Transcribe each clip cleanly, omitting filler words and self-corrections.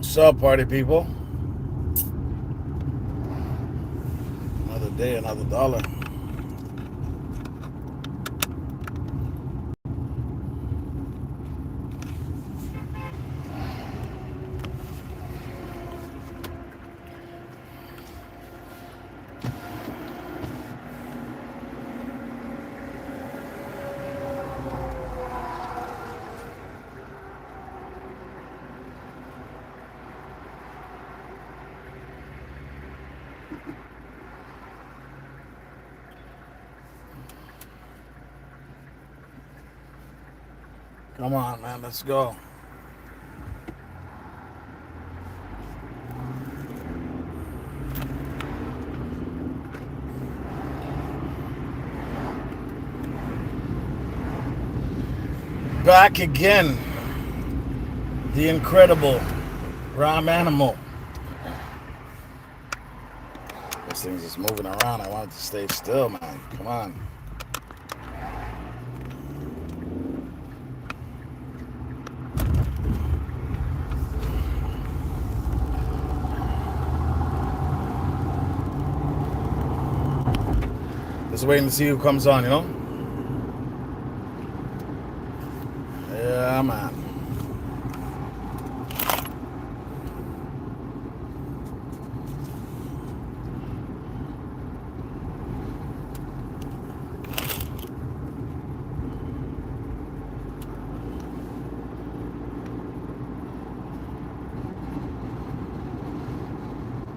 What's up, party people? Another day, another dollar. Come on, man, let's go. Back again. The incredible Ram Animal. This thing's just moving around. I want it to stay still, man. Come on. Just waiting to see who comes on, you know? Yeah, man.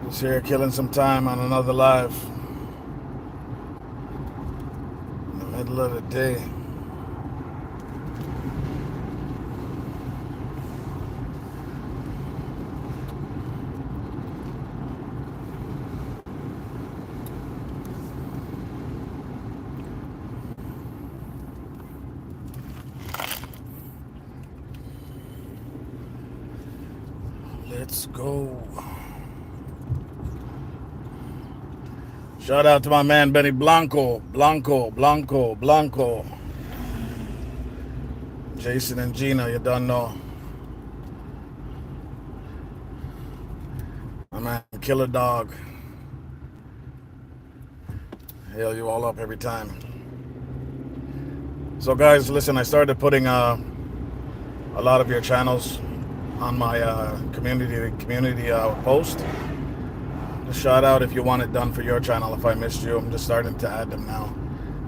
Just here killing some time on another live. In the middle of the day. Let's go. Shout out to my man Benny Blanco. Jason and Gina, you don't know. My man Killer Dog. Hail you all up every time. So guys, listen, I started putting a lot of your channels on my community post. Just shout out if you want it done for your channel. If I missed you, I'm just starting to add them now.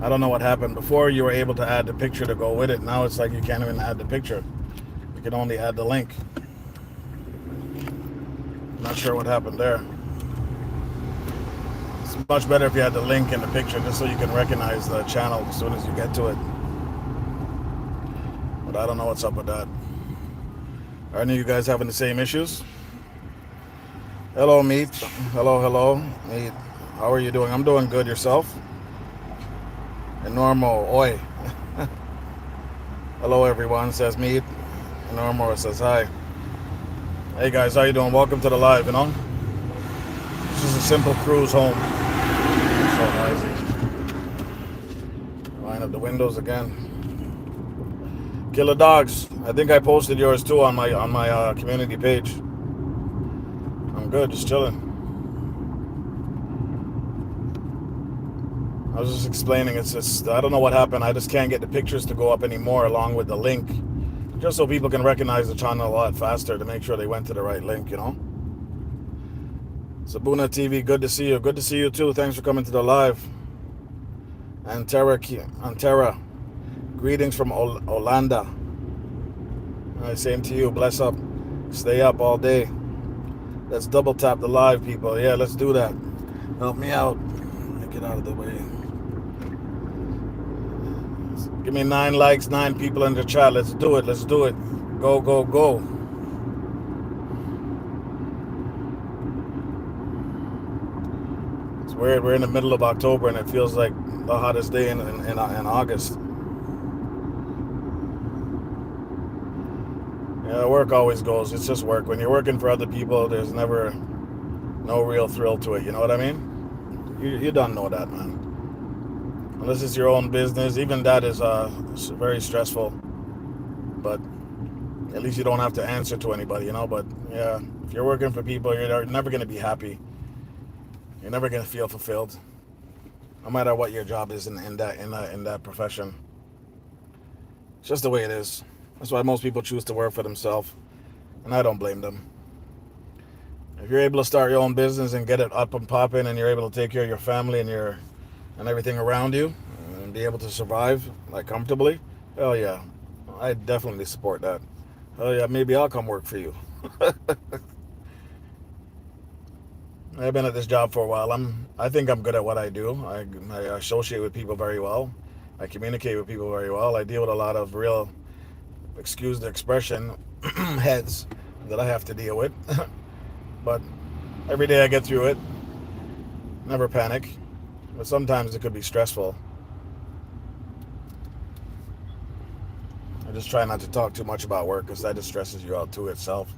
I don't know what happened. Before you were able to add the picture to go with it. Now it's like you can't even add the picture. You can only add the link. Not sure what happened there. It's much better if you had the link in the picture just so you can recognize the channel as soon as you get to it. But I don't know what's up with that. Are any of you guys having the same issues? Hello, Meat. Hello, Meat. How are you doing? I'm doing good. Yourself? Enormo, oi. Hello, everyone, says Meat. Enormo says hi. Hey, guys, how you doing? Welcome to the live, you know? This is a simple cruise home. So noisy. Line up the windows again. Killer Dogs. I think I posted yours too on my community page. I'm good, just chilling. I was just explaining. It's just I don't know what happened. I just can't get the pictures to go up anymore along with the link, just so people can recognize the channel a lot faster to make sure they went to the right link. You know. Sabuna TV. Good to see you. Good to see you too. Thanks for coming to the live. Antera. Greetings from Olanda. Same to you. Bless up. Stay up all day. Let's double tap the live, people. Yeah, let's do that. Help me out. Get out of the way. Give me 9 likes, 9 people in the chat. Let's do it. Let's do it. Go, go, go. It's weird. We're in the middle of October and it feels like the hottest day in August. Yeah, work always goes. It's just work. When you're working for other people, there's never no real thrill to it. You know what I mean? You don't know that, man. Unless it's your own business. Even that is very stressful. But At least you don't have to answer to anybody, you know. But yeah, if you're working for people, you're never going to be happy. You're never going to feel fulfilled, no matter what your job is in that profession. It's just the way it is. That's why most people choose to work for themselves, and I don't blame them. If you're able to start your own business and get it up and popping, and you're able to take care of your family and everything around you, and be able to survive like comfortably, hell yeah, I definitely support that. Hell yeah, maybe I'll come work for you. I've been at this job for a while. I think I'm good at what I do. I associate with people very well. I communicate with people very well. I deal with a lot of real, excuse the expression, heads that I have to deal with. But every day I get through it. Never panic. But sometimes it could be stressful. I just try not to talk too much about work because that just stresses you out too itself.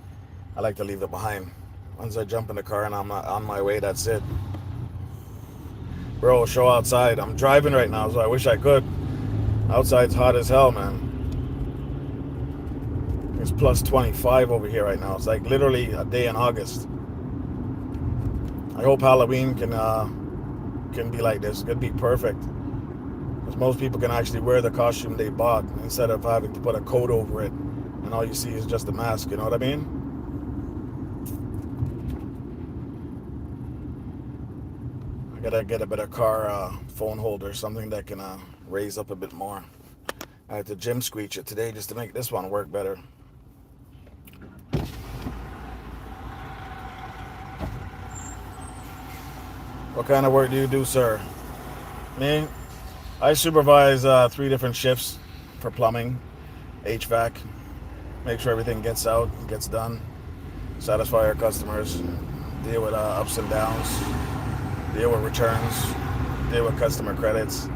I like to leave it behind. Once I jump in the car and I'm not on my way, that's it. Bro, show outside. I'm driving right now, so I wish I could. Outside's hot as hell, man. It's plus 25 over here right now. It's like literally a day in August. I hope Halloween can be like this. It could be perfect. Because most people can actually wear the costume they bought instead of having to put a coat over it. And all you see is just a mask, you know what I mean? I gotta get a better car phone holder, something that can raise up a bit more. I had to gym squeeze it today just to make this one work better. What kind of work do you do, sir? Me? I supervise 3 different shifts for plumbing, HVAC, make sure everything gets out, gets done, satisfy our customers, deal with ups and downs, deal with returns, deal with customer credits.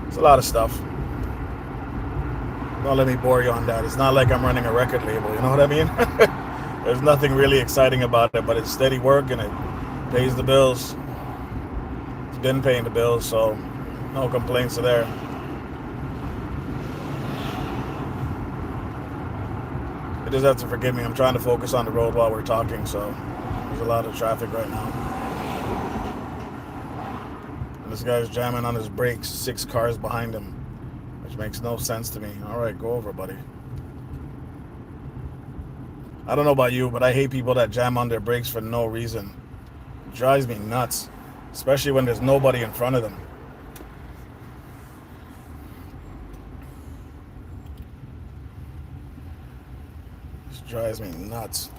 It's a lot of stuff. Don't let me bore you on that. It's not like I'm running a record label, you know what I mean? There's nothing really exciting about it, but it's steady work and it pays the bills. It's been paying the bills, so no complaints there. You just have to forgive me. I'm trying to focus on the road while we're talking, so there's a lot of traffic right now. And this guy's jamming on his brakes, 6 cars behind him, which makes no sense to me. All right, go over, buddy. I don't know about you, but I hate people that jam on their brakes for no reason. It drives me nuts, especially when there's nobody in front of them. It drives me nuts.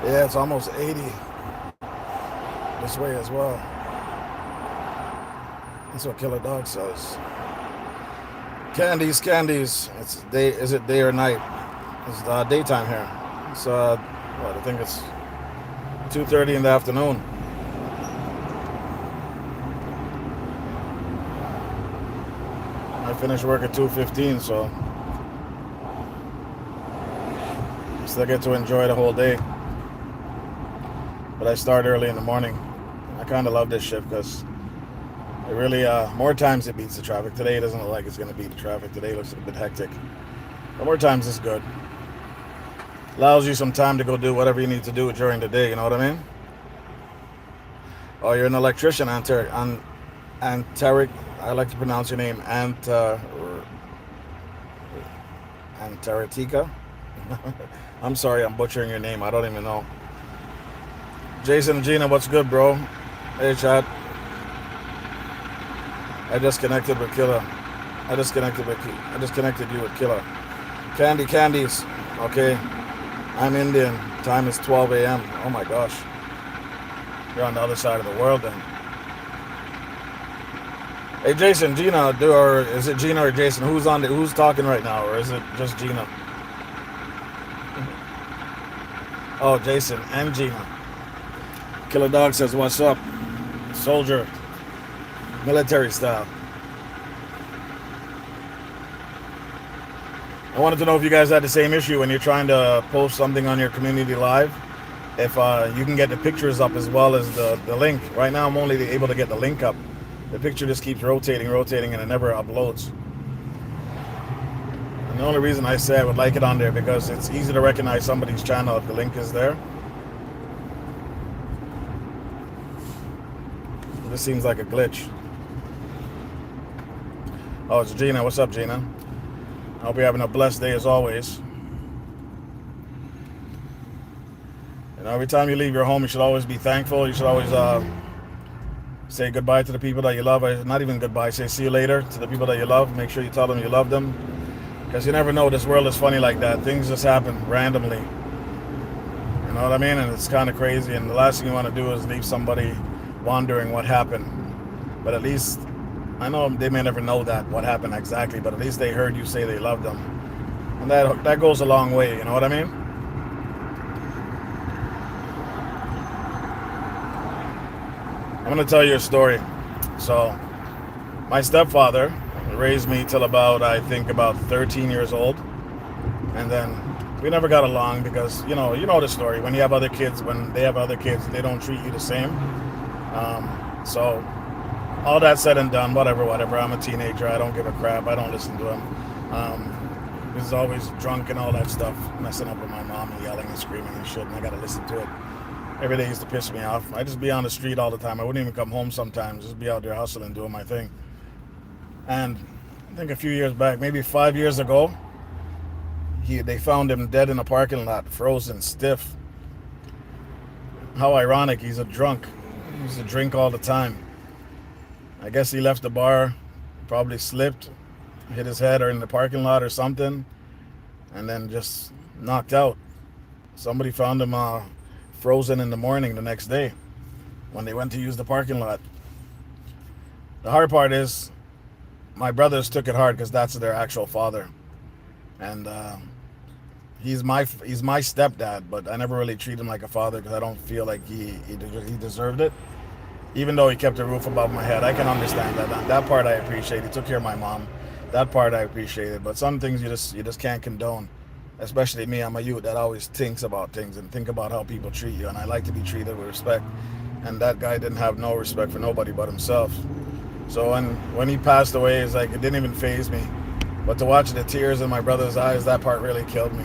Yeah, it's almost 80 this way as well. That's what Killer Dog says. Candies. It's day. Is it day or night? It's daytime here. It's I think it's 2:30 in the afternoon. I finished work at 2:15, so I still get to enjoy the whole day. But I start early in the morning. I kind of love this shift because it really, more times it beats the traffic. Today it doesn't look like it's going to beat the traffic. Today looks a bit hectic. But more times it's good. Allows you some time to go do whatever you need to do during the day, you know what I mean? Oh, you're an electrician, Anteric. I like to pronounce your name, Antaritica. I'm sorry, I'm butchering your name. I don't even know. Jason and Gina, what's good, bro? Hey, chat. I just connected with Killer. I just connected you with Killer. Candies. Okay. I'm Indian. Time is 12 a.m. Oh my gosh. You're on the other side of the world then. Hey Jason, Gina, or is it Gina or Jason? Who's talking right now, or is it just Gina? Oh, Jason and Gina. Killer Dog says, what's up? Soldier. Military style. I wanted to know if you guys had the same issue when you're trying to post something on your community live. If you can get the pictures up as well as the link. Right now I'm only able to get the link up. The picture just keeps rotating, and it never uploads. And The only reason I say I would like it on there because it's easy to recognize somebody's channel if the link is there. This seems like a glitch. Oh, it's Gina. What's up, Gina? I hope you're having a blessed day as always. You know, every time you leave your home, you should always be thankful. You should always say goodbye to the people that you love. Not even goodbye. Say see you later to the people that you love. Make sure you tell them you love them. Because you never know. This world is funny like that. Things just happen randomly. You know what I mean? And it's kind of crazy. And the last thing you want to do is leave somebody wondering what happened. But at least, I know they may never know that, what happened exactly. But at least they heard you say they loved them. And that goes a long way. You know what I mean? I'm going to tell you a story. So, my stepfather raised me till about 13 years old. And then we never got along because, you know the story. When you have other kids, when they have other kids, they don't treat you the same. So, all that said and done, whatever. I'm a teenager. I don't give a crap. I don't listen to him. He's always drunk and all that stuff, messing up with my mom and yelling and screaming and shit, and I got to listen to it. Every day used to piss me off. I just be on the street all the time. I wouldn't even come home sometimes. Just be out there hustling, doing my thing. And I think a few years back, maybe 5 years ago, they found him dead in a parking lot, frozen, stiff. How ironic. He's a drunk. He used to drink all the time. I guess he left the bar, probably slipped, hit his head or in the parking lot or something, and then just knocked out. Somebody found him frozen in the morning the next day when they went to use the parking lot. The hard part is my brothers took it hard because that's their actual father, and he's my stepdad, but I never really treat him like a father because I don't feel like he deserved it, even though he kept a roof above my head. I can understand that part I appreciate. He took care of my mom. That part I appreciated, but some things you just can't condone. Especially me, I'm a youth that always thinks about things and think about how people treat you, and I like to be treated with respect. And that guy didn't have no respect for nobody but himself. So when he passed away, it's like it didn't even faze me. But to watch the tears in my brother's eyes, that part really killed me.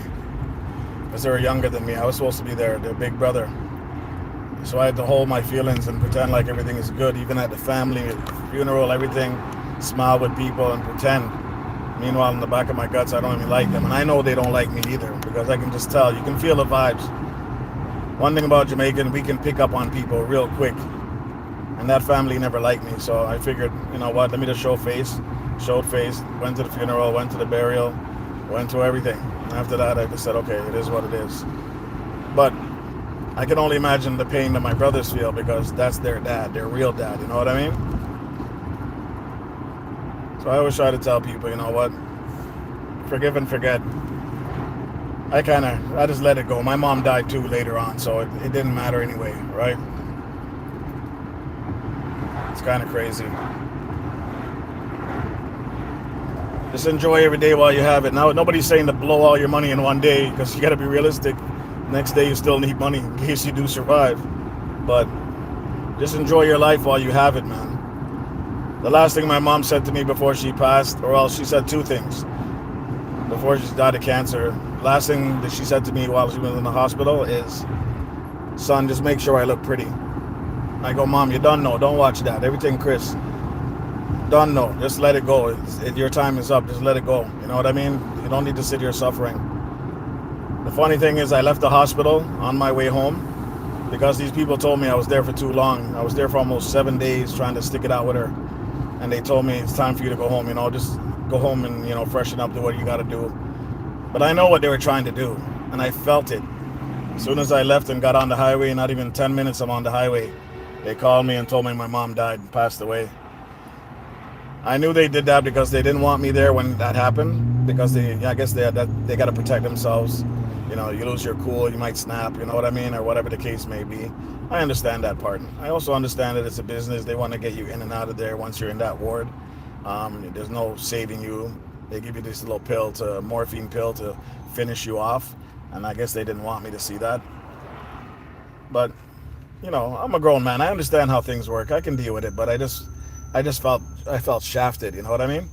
Because they were younger than me. I was supposed to be their big brother. So I had to hold my feelings and pretend like everything is good, even at the family funeral, everything, smile with people and pretend. Meanwhile, in the back of my guts, I don't even like them. And I know they don't like me either because I can just tell. You can feel the vibes. One thing about Jamaican, we can pick up on people real quick. And that family never liked me. So I figured, you know what, let me just showed face, went to the funeral, went to the burial, went to everything. And after that, I just said, okay, it is what it is. But I can only imagine the pain that my brothers feel because that's their dad, their real dad. You know what I mean? So I always try to tell people, you know what, forgive and forget. I just let it go. My mom died too later on, so it didn't matter anyway, right? It's kind of crazy. Just enjoy every day while you have it. Now, nobody's saying to blow all your money in one day because you got to be realistic. Next day you still need money in case you do survive. But just enjoy your life while you have it, man. The last thing my mom said to me before she passed, or else she said two things before she died of cancer. Last thing that she said to me while she was in the hospital is, son, just make sure I look pretty. I go, Mom, you done know. Don't watch that. Everything, Chris. Done know. Just let it go. Your time is up. Just let it go. You know what I mean? You don't need to sit here suffering. The funny thing is I left the hospital on my way home because these people told me I was there for too long. I was there for almost 7 days trying to stick it out with her. And they told me it's time for you to go home, just go home and, freshen up, do what you got to do. But I know what they were trying to do, and I felt it. As soon as I left and got on the highway, not even 10 minutes I'm on the highway, they called me and told me my mom died and passed away. I knew they did that because they didn't want me there when that happened, because I guess they got to protect themselves. You lose your cool, you might snap, you know what I mean, or whatever the case may be. I understand that part. I also understand that it's a business. They want to get you in and out of there once you're in that ward. There's no saving you. They give you this little morphine pill to finish you off. And I guess they didn't want me to see that. But, I'm a grown man. I understand how things work. I can deal with it. But I felt shafted. You know what I mean?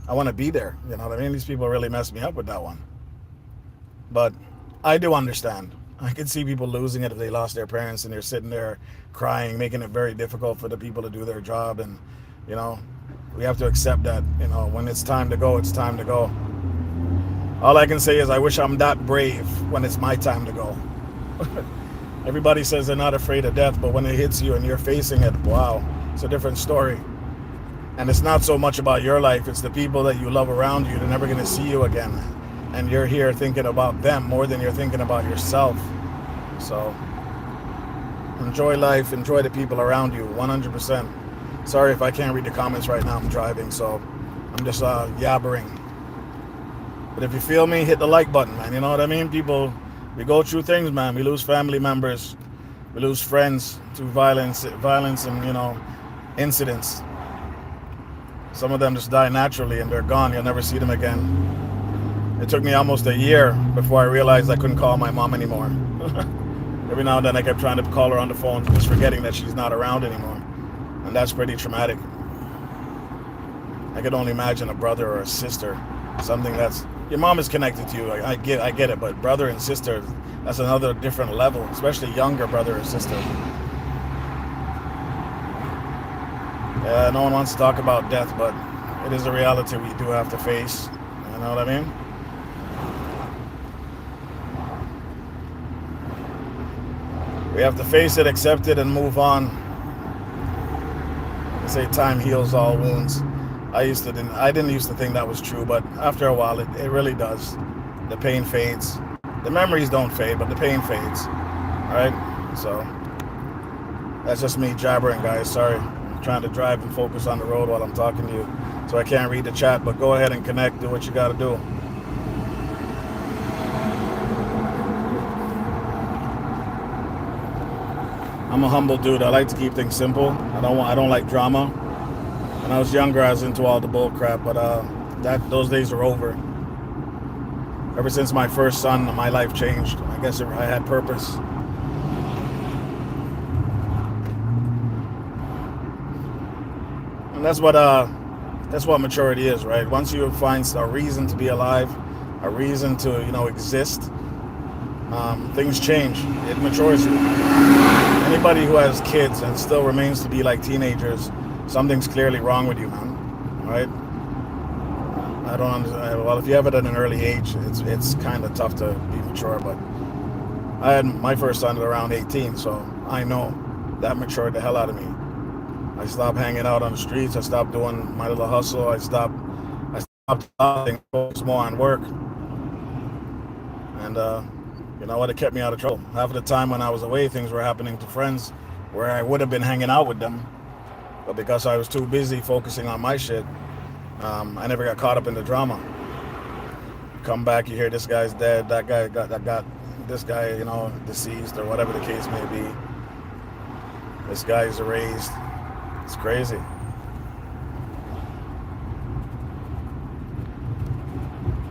I want to be there. You know what I mean? These people really messed me up with that one. But I do understand. I can see people losing it if they lost their parents and they're sitting there crying, making it very difficult for the people to do their job. And, you know, we have to accept that, you know, when it's time to go, it's time to go. All I can say is I wish I'm that brave when it's my time to go. Everybody says they're not afraid of death, but when it hits you and you're facing it, wow, it's a different story. And it's not so much about your life, it's the people that you love around you. They're never going to see you again. And you're here thinking about them more than you're thinking about yourself. So enjoy life, enjoy the people around you, 100%. Sorry if I can't read the comments right now, I'm driving, so I'm just yabbering. But if you feel me, hit the like button, man. You know what I mean? People, we go through things, man. We lose family members, we lose friends to violence and, you know, incidents. Some of them just die naturally and they're gone. You'll never see them again. It took me almost a year before I realized I couldn't call my mom anymore. Every now and then I kept trying to call her on the phone, just forgetting that she's not around anymore. And that's pretty traumatic. I could only imagine a brother or a sister, something that's, your mom is connected to you. I get it, but brother and sister, that's another different level, especially younger brother or sister. Yeah, no one wants to talk about death, but it is a reality we do have to face. You know what I mean? We have to face it, accept it, and move on. They say time heals all wounds. I didn't used to think that was true, but after a while, it really does. The pain fades. The memories don't fade, but the pain fades. All right? So that's just me jabbering, guys. Sorry. I'm trying to drive and focus on the road while I'm talking to you, so I can't read the chat, but go ahead and connect. Do what you got to do. I'm a humble dude. I like to keep things simple. I don't like drama. When I was younger, I was into all the bull crap, but those days are over. Ever since my first son, my life changed. I guess I had purpose. And that's what maturity is, right? Once you find a reason to be alive, a reason to, you know, exist, things change. It matures you. Anybody who has kids and still remains to be like teenagers, something's clearly wrong with you, man. Right? I don't understand. Well, if you have it at an early age, it's kind of tough to be mature. But I had my first son at around 18, so I know that matured the hell out of me. I stopped hanging out on the streets. I stopped doing my little hustle. I stopped focusing more on work. And you know what? It kept me out of trouble. Half of the time when I was away, things were happening to friends where I would have been hanging out with them, but because I was too busy focusing on my shit, I never got caught up in the drama. Come back, you hear this guy's dead, that guy got this guy, you know, deceased or whatever the case may be. This guy's erased. It's crazy.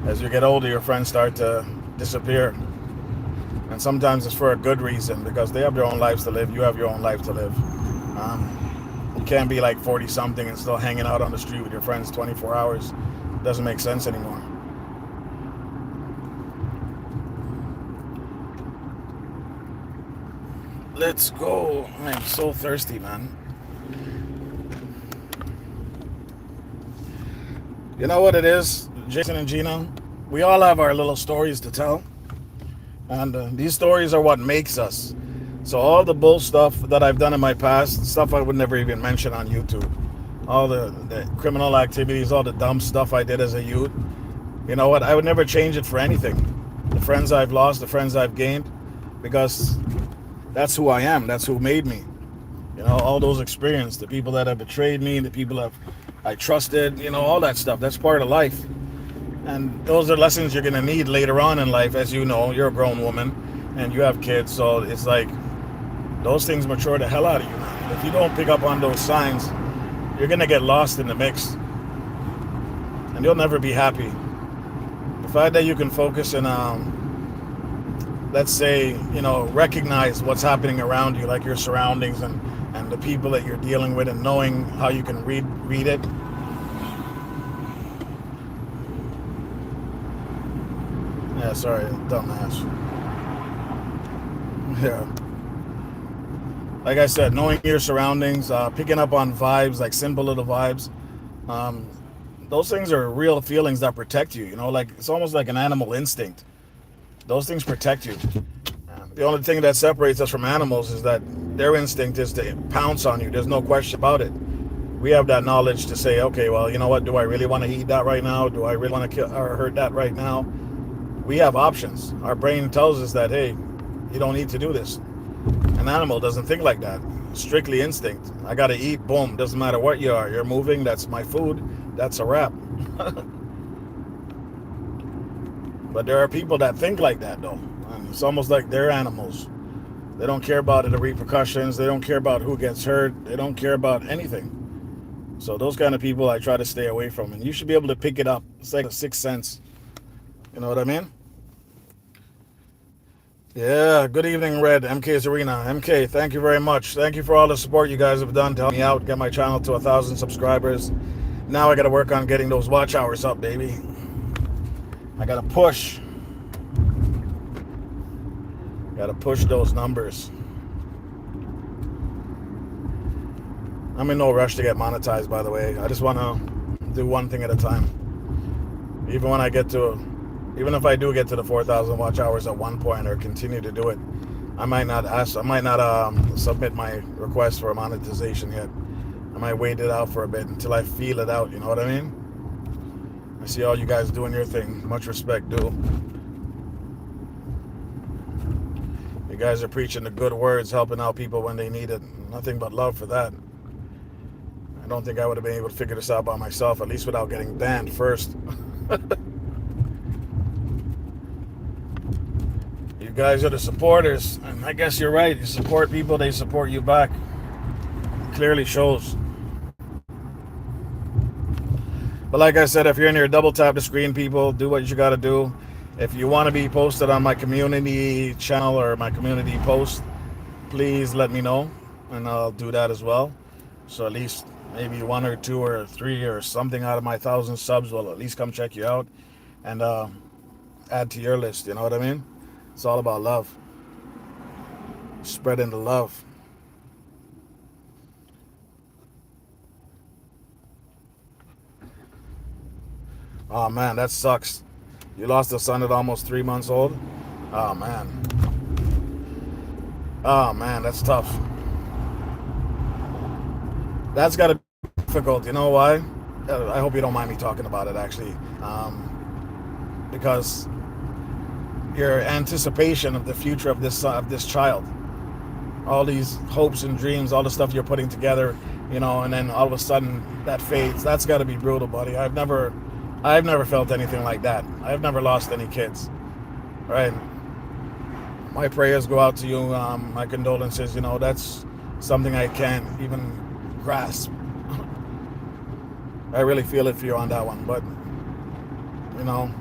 As you get older, your friends start to disappear. And sometimes it's for a good reason, because they have their own lives to live. You have your own life to live. You can't be like 40-something and still hanging out on the street with your friends 24 hours. It doesn't make sense anymore. Let's go. I'm so thirsty, man. You know what it is, Jason and Gina? We all have our little stories to tell. And these stories are what makes us. So all the bull stuff that I've done in my past, stuff I would never even mention on YouTube, all the criminal activities, all the dumb stuff I did as a youth, you know what? I would never change it for anything. The friends I've lost, the friends I've gained, because that's who I am. That's who made me. You know, all those experiences, the people that have betrayed me, the people I trusted, you know, all that stuff. That's part of life. And those are lessons you're going to need later on in life. As you know, you're a grown woman and you have kids. So it's like those things mature the hell out of you, man. If you don't pick up on those signs, you're going to get lost in the mix. And you'll never be happy. The fact that you can focus and, let's say, you know, recognize what's happening around you, like your surroundings and the people that you're dealing with, and knowing how you can read it. Yeah, sorry, dumbass. Yeah. Like I said, knowing your surroundings, picking up on vibes, like simple little vibes. Um, those things are real feelings that protect you. You know, like it's almost like an animal instinct. Those things protect you. The only thing that separates us from animals is that their instinct is to pounce on you. There's no question about it. We have that knowledge to say, okay, well, you know what? Do I really want to eat that right now? Do I really want to kill or hurt that right now? We have options. Our brain tells us that, hey, you don't need to do this. An animal doesn't think like that. Strictly instinct. I gotta eat. Boom. Doesn't matter what you are. You're moving. That's my food. That's a wrap. But there are people that think like that, though. And it's almost like they're animals. They don't care about the repercussions. They don't care about who gets hurt. They don't care about anything. So those kind of people I try to stay away from. And you should be able to pick it up. It's like a sixth sense. You know what I mean? Yeah, good evening, Red. MK's Arena. MK, thank you very much. Thank you for all the support you guys have done to help me out, get my channel to 1,000 subscribers. Now I got to work on getting those watch hours up, baby. I got to push. Got to push those numbers. I'm in no rush to get monetized, by the way. I just want to do one thing at a time. Even if I do get to the 4,000 watch hours at one point or continue to do it, I might not submit my request for monetization yet. I might wait it out for a bit until I feel it out, you know what I mean? I see all you guys doing your thing. Much respect, dude. You guys are preaching the good words, helping out people when they need it. Nothing but love for that. I don't think I would have been able to figure this out by myself, at least without getting banned first. You guys are the supporters, and I guess you're right. You support people, they support you back. It clearly shows. But like I said, if you're in here, double tap the screen, people. Do what you got to do. If you want to be posted on my community channel or my community post, please let me know, and I'll do that as well. So at least maybe 1 or 2 or 3 or something out of my 1,000 subs will at least come check you out and add to your list. You know what I mean? It's all about love. Spreading the love. Oh man, that sucks. You lost a son at almost 3 months old? Oh man. Oh man, that's tough. That's gotta be difficult. You know why? I hope you don't mind me talking about it, actually. Because your anticipation of the future of this child, all these hopes and dreams, all the stuff you're putting together, you know, and then all of a sudden that fades. That's got to be brutal, buddy. I've never felt anything like that. I've never lost any kids. Right? My prayers go out to you. My condolences. You know, that's something I can't even grasp. I really feel it for you on that one, but you know,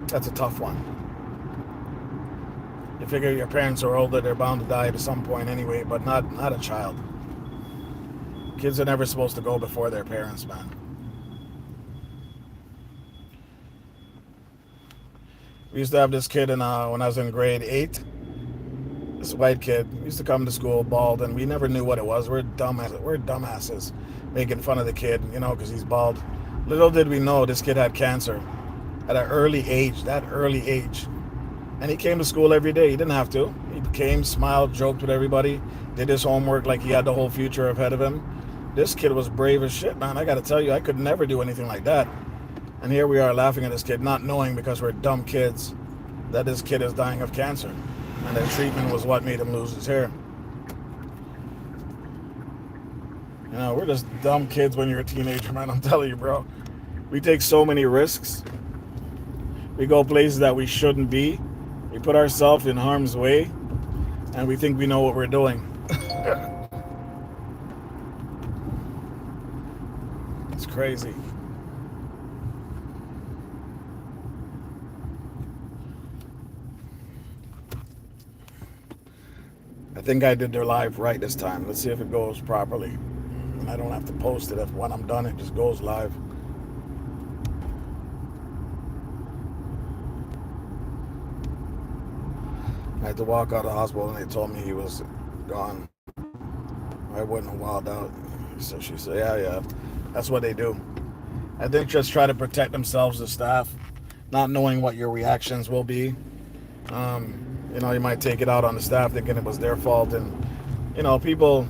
that's a tough one. You figure your parents are older, they're bound to die at some point anyway, but not a child. Kids are never supposed to go before their parents, man. We used to have this kid when I was in grade 8. This white kid used to come to school bald, and we never knew what it was. We're dumbasses making fun of the kid, you know, because he's bald. Little did we know this kid had cancer at an early age, that early age. And he came to school every day. He didn't have to. He came, smiled, joked with everybody, did his homework like he had the whole future ahead of him. This kid was brave as shit, man. I got to tell you, I could never do anything like that. And here we are laughing at this kid, not knowing, because we're dumb kids, that this kid is dying of cancer. And the treatment was what made him lose his hair. You know, we're just dumb kids when you're a teenager, man. I'm telling you, bro. We take so many risks. We go places that we shouldn't be. We put ourselves in harm's way, and we think we know what we're doing. It's crazy. I think I did their live right this time. Let's see if it goes properly. And I don't have to post it. When I'm done, it just goes live. I had to walk out of the hospital and they told me he was gone. I wouldn't have wilded out. So she said, yeah, that's what they do. I think just try to protect themselves, the staff, not knowing what your reactions will be. You might take it out on the staff thinking it was their fault, and people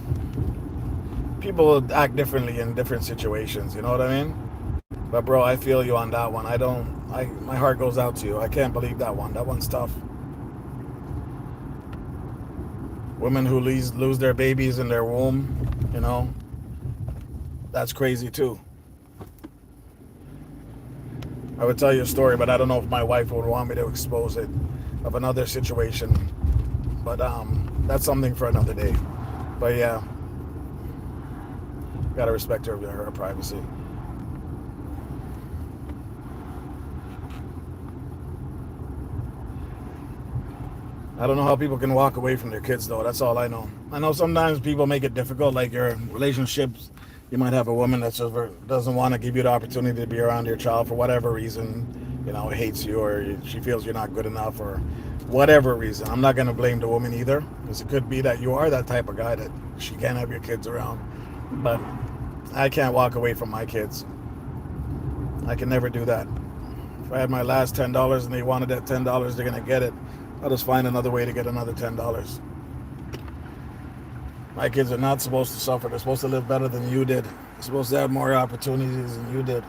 act differently in different situations. You know what I mean? But bro, I feel you on that one. My heart goes out to you. I can't believe that one. That one's tough. Women who lose their babies in their womb, that's crazy too. I would tell you a story, but I don't know if my wife would want me to expose it, of another situation. But that's something for another day. But yeah, gotta respect her privacy. I don't know how people can walk away from their kids, though. That's all I know. I know sometimes people make it difficult, like your relationships. You might have a woman that just doesn't want to give you the opportunity to be around your child for whatever reason. Hates you, or she feels you're not good enough, or whatever reason. I'm not going to blame the woman either, because it could be that you are that type of guy that she can't have your kids around. But I can't walk away from my kids. I can never do that. If I had my last $10 and they wanted that $10, they're going to get it. I'll just find another way to get another $10. My kids are not supposed to suffer. They're supposed to live better than you did. They're supposed to have more opportunities than you did.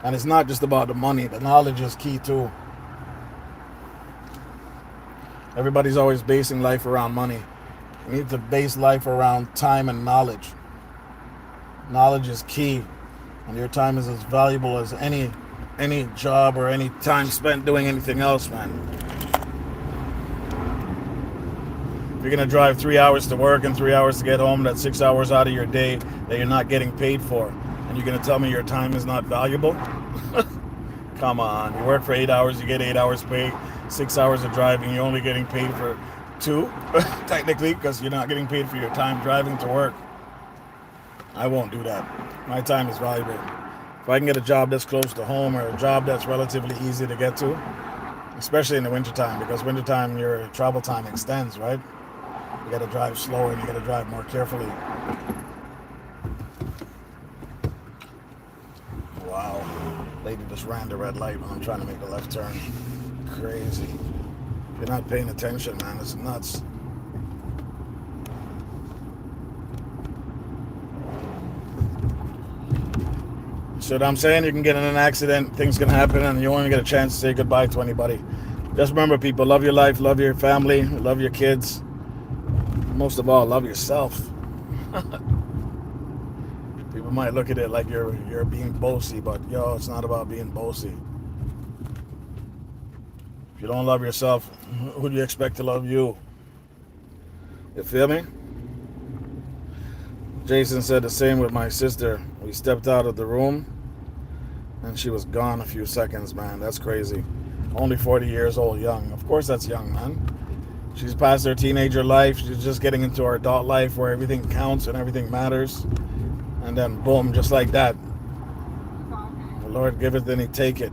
And it's not just about the money. The knowledge is key too. Everybody's always basing life around money. You need to base life around time and knowledge. Knowledge is key. And your time is as valuable as any job or any time spent doing anything else, man. If you're going to drive 3 hours to work and 3 hours to get home, that's 6 hours out of your day that you're not getting paid for. And you're going to tell me your time is not valuable? Come on. You work for 8 hours, you get 8 hours pay. 6 hours of driving, you're only getting paid for 2, technically, because you're not getting paid for your time driving to work. I won't do that. My time is valuable. If I can get a job that's close to home, or a job that's relatively easy to get to, especially in the wintertime, because wintertime your travel time extends, right? You got to drive slower and you got to drive more carefully. Wow. Lady just ran the red light when I'm trying to make a left turn. Crazy. If you're not paying attention, man, it's nuts. So what I'm saying, you can get in an accident, things can happen, and you won't even get a chance to say goodbye to anybody. Just remember, people, love your life, love your family, love your kids. Most of all, love yourself. People might look at it like you're being bossy, but it's not about being bossy. If you don't love yourself, who do you expect to love you? You feel me? Jason said the same with my sister. We stepped out of the room and she was gone a few seconds, man. That's crazy. Only 40 years old, young. Of course that's young, man. She's past her teenager life. She's just getting into her adult life where everything counts and everything matters. And then boom, just like that. The Lord giveth and he take it.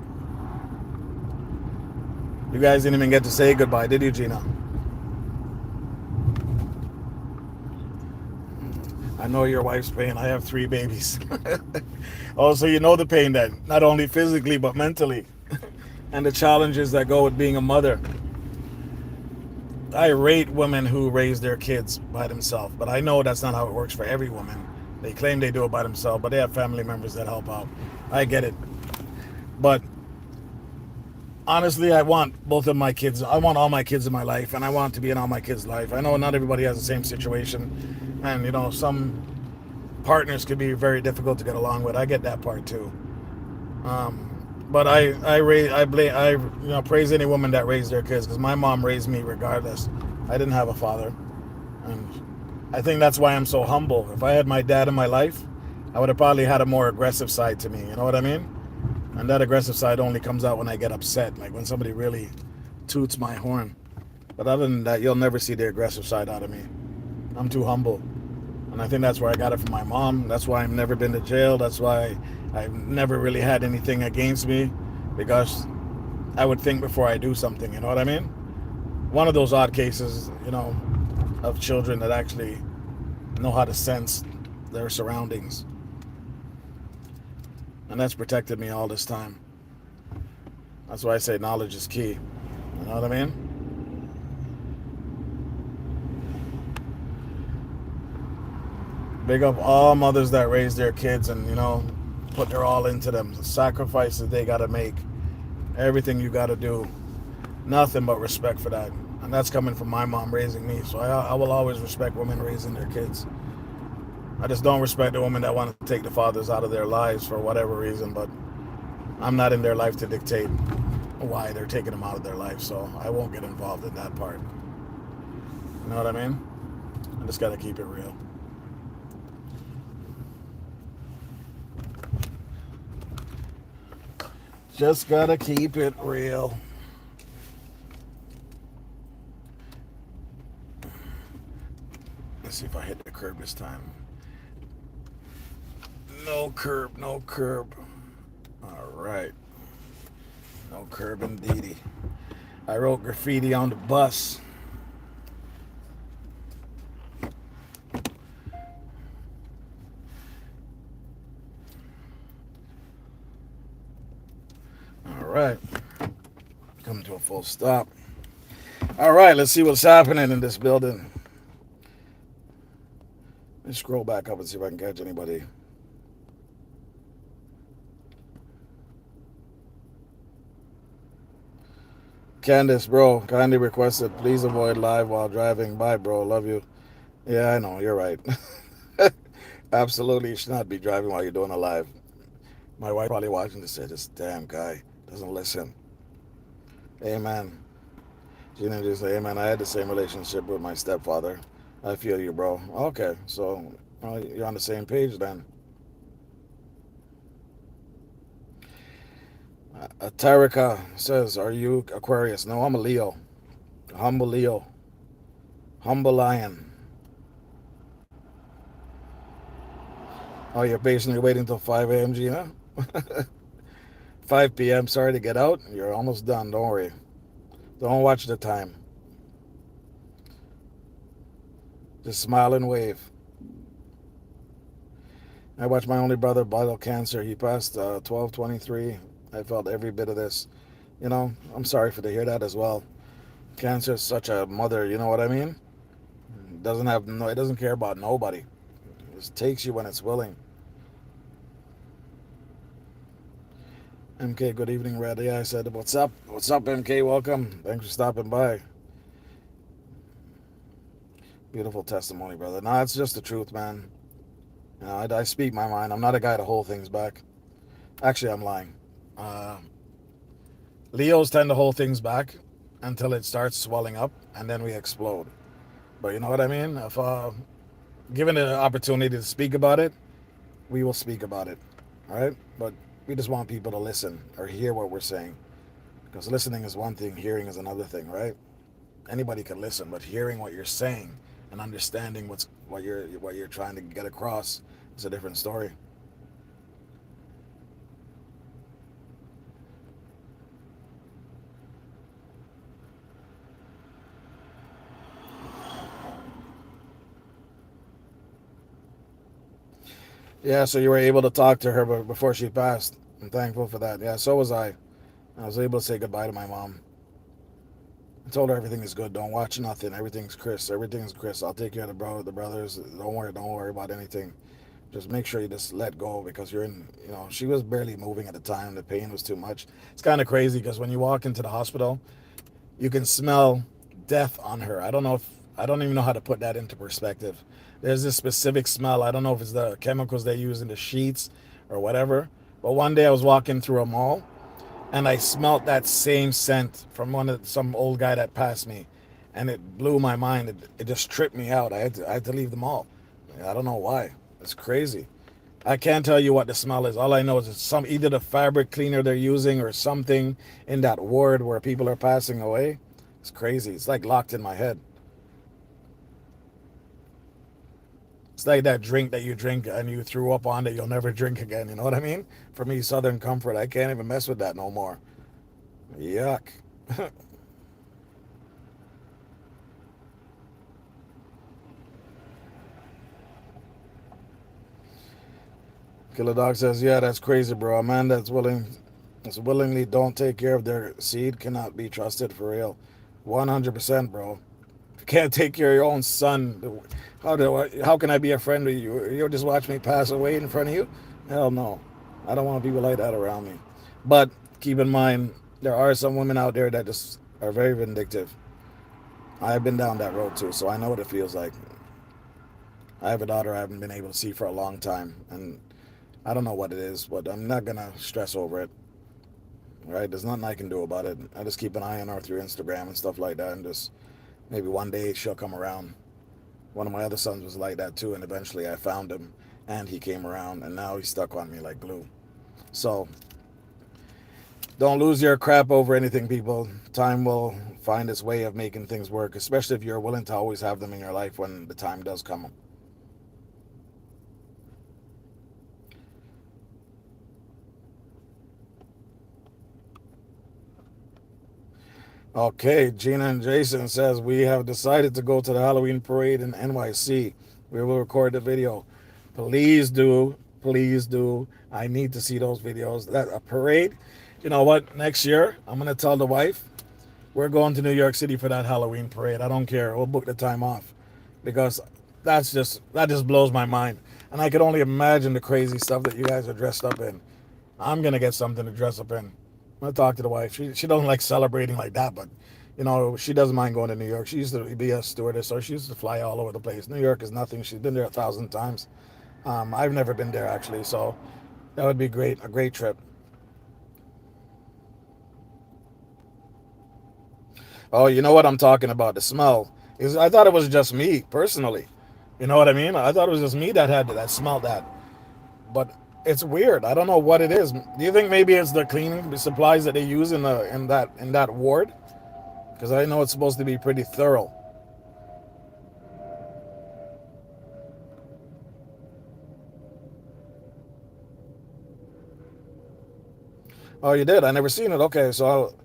You guys didn't even get to say goodbye, did you, Gina? I know your wife's pain. I have 3 babies. Also, you know the pain that not only physically but mentally, and the challenges that go with being a mother. I rate women who raise their kids by themselves, but I know that's not how it works for every woman. They claim they do it by themselves, but they have family members that help out. I get it. But honestly, I want both of my kids. I want all my kids in my life, and I want to be in all my kids' life. I know not everybody has the same situation, and some partners could be very difficult to get along with. I get that part too. But I praise any woman that raised their kids, because my mom raised me regardless. I didn't have a father, and I think that's why I'm so humble. If I had my dad in my life, I would have probably had a more aggressive side to me. You know what I mean? And that aggressive side only comes out when I get upset, like when somebody really toots my horn. But other than that, you'll never see the aggressive side out of me. I'm too humble. And I think that's where I got it from my mom. That's why I've never been to jail. That's why I've never really had anything against me, because I would think before I do something, you know what I mean? one of those odd cases, of children that actually know how to sense their surroundings. And that's protected me all this time. That's why I say knowledge is key. You know what I mean? Big up all mothers that raise their kids and, put their all into them. The sacrifices they got to make. Everything you got to do. Nothing but respect for that. And that's coming from my mom raising me. So I will always respect women raising their kids. I just don't respect the women that want to take the fathers out of their lives for whatever reason. But I'm not in their life to dictate why they're taking them out of their life. So I won't get involved in that part. You know what I mean? I just got to keep it real. Just got to keep it real. Let's see if I hit the curb this time. No curb, no curb. All right. No curb indeedy. I wrote graffiti on the bus. All right. Coming to a full stop. All right, let's see what's happening in this building. Let's scroll back up and see if I can catch anybody. Candace, bro, kindly requested, please avoid live while driving. Bye, bro. Love you. Yeah, I know. You're right. Absolutely, you should not be driving while you're doing a live. My wife probably watching this said, this damn guy doesn't listen. Amen. She didn't just say, amen. I had the same relationship with my stepfather. I feel you, bro. Okay, so you're on the same page then. Tarika says, are you Aquarius? No, I'm a Leo. Humble Leo. Humble lion. Oh, you're patiently waiting till 5 a.m., Gina? 5 p.m. Sorry to get out. You're almost done. Don't worry. Don't watch the time. Just smile and wave. I watched my only brother battle cancer. He passed 12/23. I felt every bit of this. I'm sorry to hear that as well. Cancer is such a mother, you know what I mean? It doesn't care about nobody. It just takes you when it's willing. MK, good evening, Red. Yeah, I said, what's up? What's up, MK? Welcome. Thanks for stopping by. Beautiful testimony, brother. Nah, it's just the truth, man. I speak my mind. I'm not a guy to hold things back. Actually, I'm lying. Leos tend to hold things back until it starts swelling up, and then we explode. But you know what I mean? If given the opportunity to speak about it, we will speak about it. All right? But we just want people to listen or hear what we're saying. Because listening is one thing, hearing is another thing, right? Anybody can listen, but hearing what you're saying and understanding what you're trying to get across is a different story. Yeah, so you were able to talk to her before she passed. I'm thankful for that. Yeah, so was I. I was able to say goodbye to my mom. I told her everything is good. Don't watch nothing. Everything's Chris. Everything's Chris. I'll take care of the brothers. Don't worry about anything. Just make sure you just let go because you're in, she was barely moving at the time. The pain was too much. It's kind of crazy because when you walk into the hospital, you can smell death on her. I don't even know how to put that into perspective. There's this specific smell. I don't know if it's the chemicals they use in the sheets or whatever. But one day I was walking through a mall and I smelled that same scent from some old guy that passed me, and it blew my mind. It just tripped me out. I had to leave the mall. I don't know why. It's crazy. I can't tell you what the smell is. All I know is it's either the fabric cleaner they're using or something in that ward where people are passing away. It's crazy. It's like locked in my head. It's like that drink that you drink and you threw up on that you'll never drink again. You know what I mean? For me, Southern Comfort, I can't even mess with that no more. Yuck. Killer Dog says, yeah, that's crazy, bro. A man that's willingly don't take care of their seed cannot be trusted for real. 100%, bro. If you can't take care of your own son, how can I be a friend with you? You'll just watch me pass away in front of you? Hell no. I don't want people like that around me. But keep in mind, there are some women out there that just are very vindictive. I have been down that road too, so I know what it feels like. I have a daughter I haven't been able to see for a long time, and I don't know what it is, but I'm not gonna stress over it. Right? There's nothing I can do about it. I just keep an eye on her through Instagram and stuff like that, and just maybe one day she'll come around. One of my other sons was like that too, and eventually I found him, and he came around, and now he's stuck on me like glue. So don't lose your crap over anything, people. Time will find its way of making things work, especially if you're willing to always have them in your life when the time does come. Okay, Gina and Jason says we have decided to go to the Halloween parade in NYC. We will record the video. Please do, please do. I need to see those videos. That a parade. You know what? Next year, I'm gonna tell the wife we're going to New York City for that Halloween parade. I don't care. We'll book the time off because that just blows my mind. And I can only imagine the crazy stuff that you guys are dressed up in. I'm gonna get something to dress up in. I'm gonna talk to the wife. She doesn't like celebrating like that, but she doesn't mind going to New York. She used to be a stewardess, so she used to fly all over the place. New York is nothing. She's been there 1,000 times. I've never been there actually, so that would be great. A great trip. Oh, you know what I'm talking about? The smell. Is I thought it was just me personally. You know what I mean? I thought it was just me that had that smelled that. But it's weird. I don't know what it is. Do you think maybe it's the cleaning supplies that they use in that ward? Because I know it's supposed to be pretty thorough. Oh, you did? I never seen it. Okay, so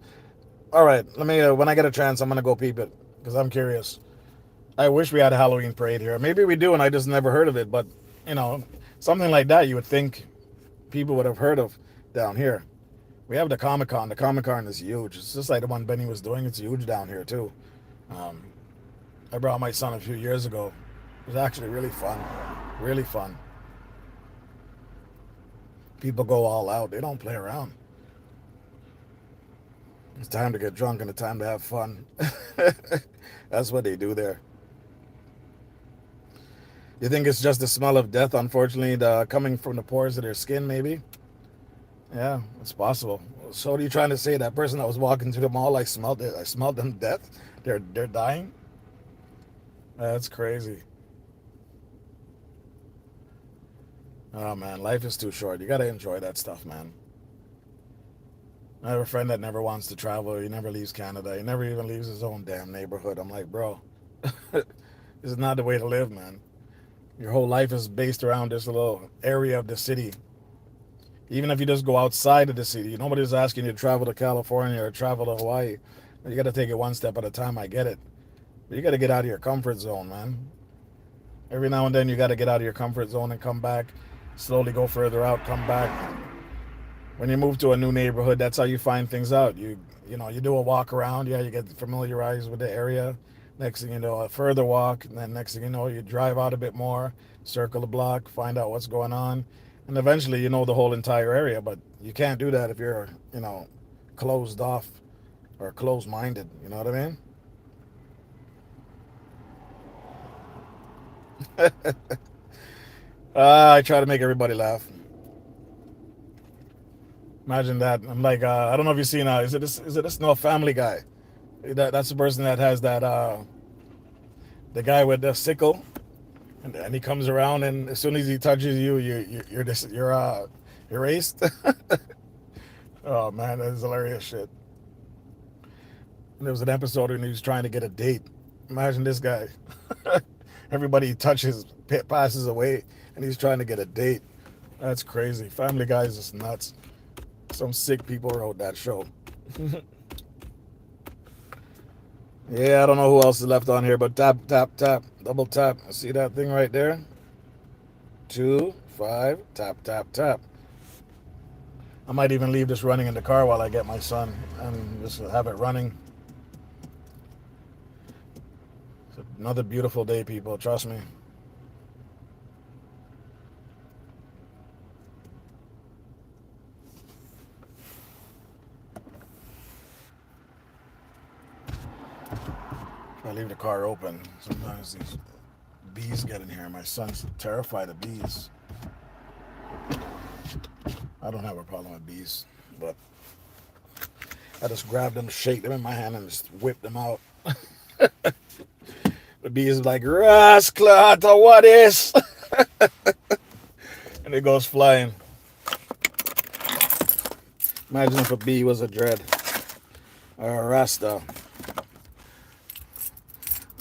all right. Let me when I get a chance, I'm gonna go peep it because I'm curious. I wish we had a Halloween parade here. Maybe we do, and I just never heard of it. But you know, something like that, you would think people would have heard of down here. We have the Comic Con. The Comic Con is huge. It's just like the one Benny was doing. It's huge down here too. Um, I brought my son a few years ago. It was actually really fun. Really fun. People go all out. They don't play around. It's time to get drunk and it's time to have fun. That's what they do there. You think it's just the smell of death, unfortunately, coming from the pores of their skin, maybe? Yeah, it's possible. So what are you trying to say? That person that was walking through the mall, I smelled it. I smelled them death. They're dying. That's crazy. Oh man, life is too short. You gotta enjoy that stuff, man. I have a friend that never wants to travel. He never leaves Canada. He never even leaves his own damn neighborhood. I'm like, bro, this is not the way to live, man. Your whole life is based around this little area of the city. Even if you just go outside of the city, nobody's asking you to travel to California or travel to Hawaii. You got to take it one step at a time. I get it. But you got to get out of your comfort zone, man. Every now and then you got to get out of your comfort zone and come back. Slowly go further out, come back. When you move to a new neighborhood, that's how you find things out. You do a walk around, yeah, you get familiarized with the area. Next thing you know, a further walk, and then next thing you know, you drive out a bit more, circle the block, find out what's going on, and eventually you know the whole entire area. But you can't do that if you're, closed off or closed-minded. You know what I mean? I try to make everybody laugh. Imagine that. I'm like, I don't know if you've seen, is it this no Family Guy? That's the person that has that the guy with the sickle, and he comes around, and as soon as he touches you, you're erased. Oh man, that is hilarious shit. And there was an episode when he was trying to get a date. Imagine this guy. Everybody he touches passes away, and he's trying to get a date. That's crazy. Family Guy is just nuts. Some sick people wrote that show. Yeah, I don't know who else is left on here, but tap, tap, tap, double tap. See that thing right there? 2, 5. Tap, tap, tap. I might even leave this running in the car while I get my son and just have it running. It's another beautiful day, people. Trust me. I leave the car open. Sometimes these bees get in here. My son's terrified of bees. I don't have a problem with bees, but I just grabbed them, shake them in my hand, and just whip them out. The bee is like, Rasclata, what is? And it goes flying. Imagine if a bee was a dread or a rasta.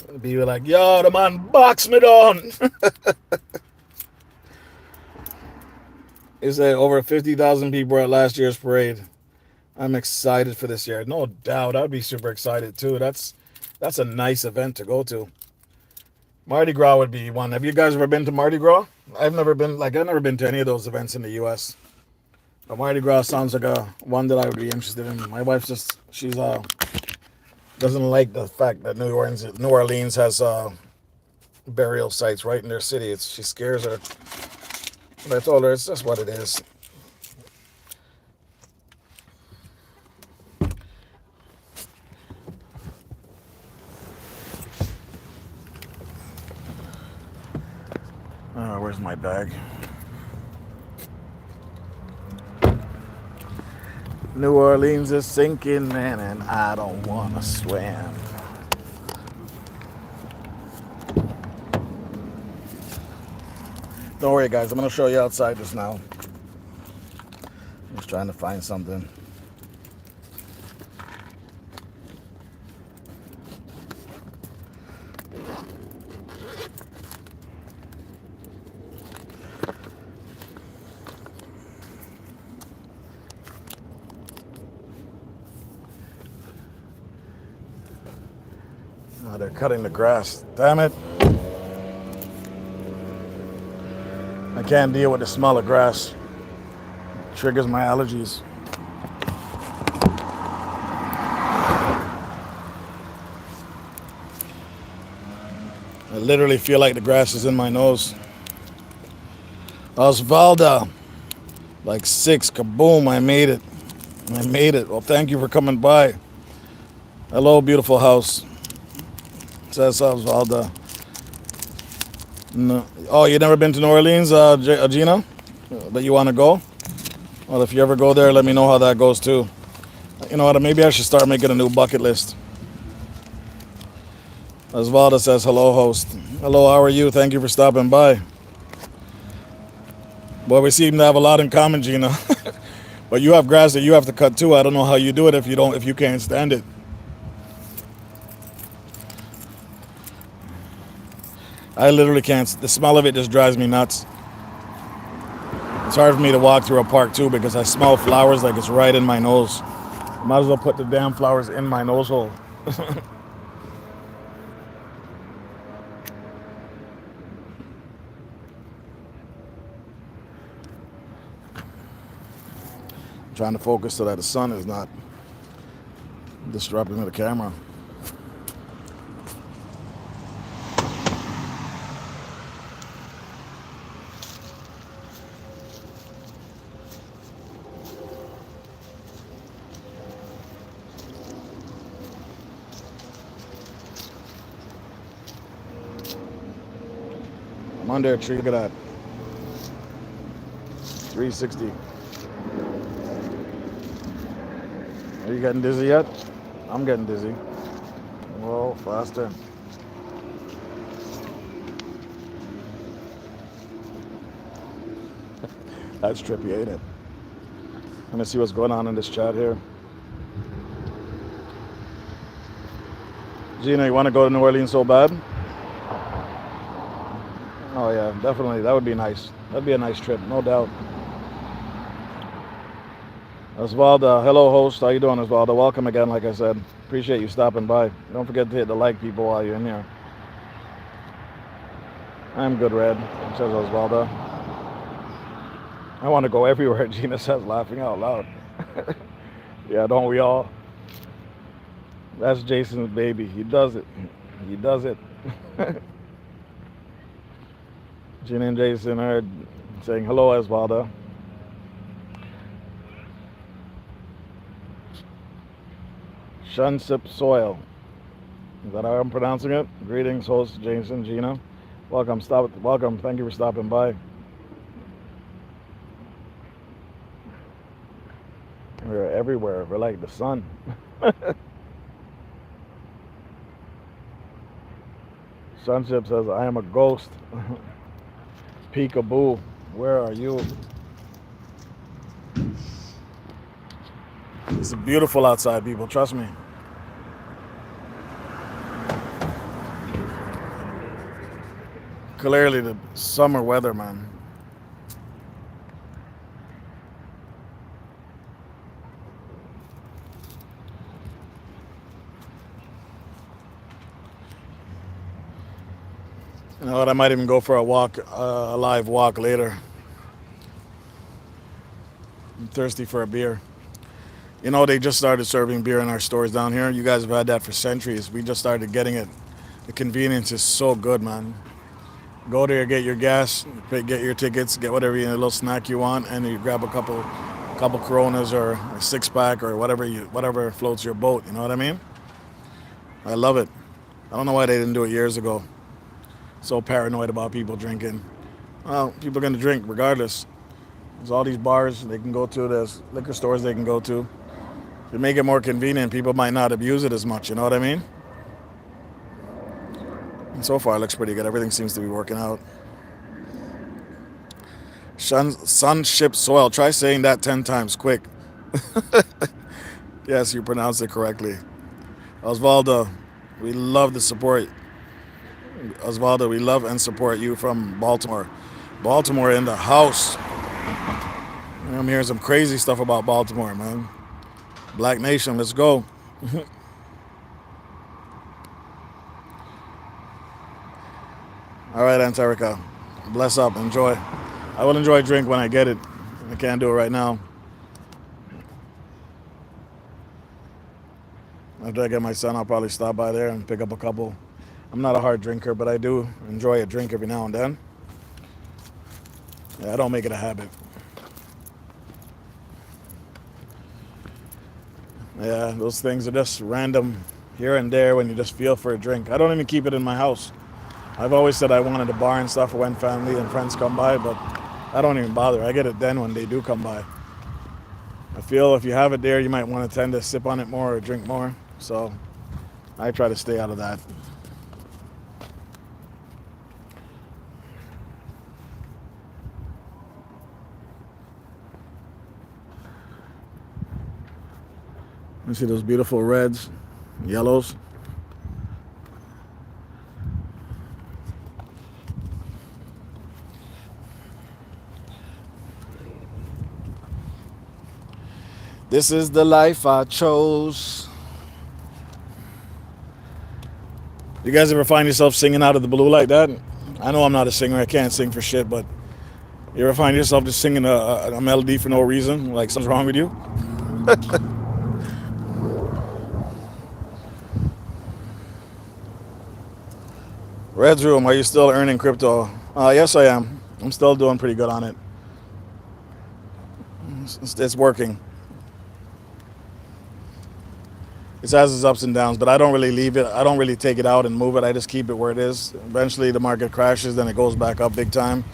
The bee was like, yo, the man box me down. He said over 50,000 people at last year's parade. I'm excited for this year. No doubt. I'd be super excited too. That's a nice event to go to. Mardi Gras would be one. Have you guys ever been to Mardi Gras? I've never been to any of those events in the US. But Mardi Gras sounds like one that I would be interested in. My wife she doesn't like the fact that New Orleans has burial sites right in their city. She scares her. But I told her it's just what it is. Where's my bag? New Orleans is sinking, man, and I don't want to swim. Don't worry, guys. I'm going to show you outside just now. I'm just trying to find something. Oh, they're cutting the grass. Damn it. I can't deal with the smell of grass. It triggers my allergies. I literally feel like the grass is in my nose. Osvalda, like 6, kaboom, I made it. Well, thank you for coming by. Hello, beautiful house. Says Osvalda. No. Oh, you never been to New Orleans, Gina? But you want to go? Well, if you ever go there, let me know how that goes too. You know what? Maybe I should start making a new bucket list. Osvalda says, hello, host. Hello, how are you? Thank you for stopping by. Well, we seem to have a lot in common, Gina. But you have grass that you have to cut too. I don't know how you do it if you can't stand it. I literally can't. The smell of it just drives me nuts. It's hard for me to walk through a park too because I smell flowers like it's right in my nose. Might as well put the damn flowers in my nose hole. Trying to focus so that the sun is not disrupting the camera. I'm under a tree. Look at that. 360. Are you getting dizzy yet? I'm getting dizzy. Whoa, faster. That's trippy, ain't it? Let me see what's going on in this chat here. Gina, you want to go to New Orleans so bad? Oh yeah, definitely. That would be nice. That'd be a nice trip, no doubt. Osvaldo, hello host. How you doing, Osvaldo? Welcome again, like I said. Appreciate you stopping by. Don't forget to hit the like, people, while you're in here. I'm good, Red, says Osvaldo. I want to go everywhere, Gina says, laughing out loud. Yeah, don't we all? That's Jason's baby. He does it. He does it. Gina and Jason are saying hello, Esvalda. Shunsip Soil. Is that how I'm pronouncing it? Greetings, host Jason, Gina. Welcome. Welcome. Thank you for stopping by. We're everywhere. We're like the sun. Sunship says, I am a ghost. Peekaboo. Where are you? It's beautiful outside, people. Trust me. Clearly the summer weather, man. You know what? I might even go for a walk, a live walk later. I'm thirsty for a beer. You know, they just started serving beer in our stores down here. You guys have had that for centuries. We just started getting it. The convenience is so good, man. Go there, get your gas, get your tickets, get whatever little snack you want, and you grab a couple Coronas or a 6-pack or whatever floats your boat. You know what I mean? I love it. I don't know why they didn't do it years ago. So paranoid about people drinking. Well, people are going to drink regardless. There's all these bars they can go to. There's liquor stores they can go to. To make it more convenient, people might not abuse it as much. You know what I mean? And so far, it looks pretty good. Everything seems to be working out. Sunship Soil. Try saying that 10 times quick. Yes, you pronounced it correctly. Osvaldo, we love the support. Osvaldo, we love and support you from Baltimore. Baltimore in the house. I'm hearing some crazy stuff about Baltimore, man. Black Nation, let's go. All right, Antarctica. Bless up. Enjoy. I will enjoy a drink when I get it. I can't do it right now. After I get my son, I'll probably stop by there and pick up a couple. I'm not a hard drinker, but I do enjoy a drink every now and then. Yeah, I don't make it a habit. Yeah, those things are just random here and there when you just feel for a drink. I don't even keep it in my house. I've always said I wanted a bar and stuff for when family and friends come by, but I don't even bother. I get it then when they do come by. I feel if you have it there, you might want to tend to sip on it more or drink more. So I try to stay out of that. You see those beautiful reds, yellows. This is the life I chose. You guys ever find yourself singing out of the blue like that? I know I'm not a singer. I can't sing for shit, but you ever find yourself just singing a melody for no reason? Like something's wrong with you? Red's Room, are you still earning crypto? Yes, I am. I'm still doing pretty good on it. It's working. It has its ups and downs, but I don't really leave it. I don't really take it out and move it. I just keep it where it is. Eventually the market crashes, then it goes back up big time.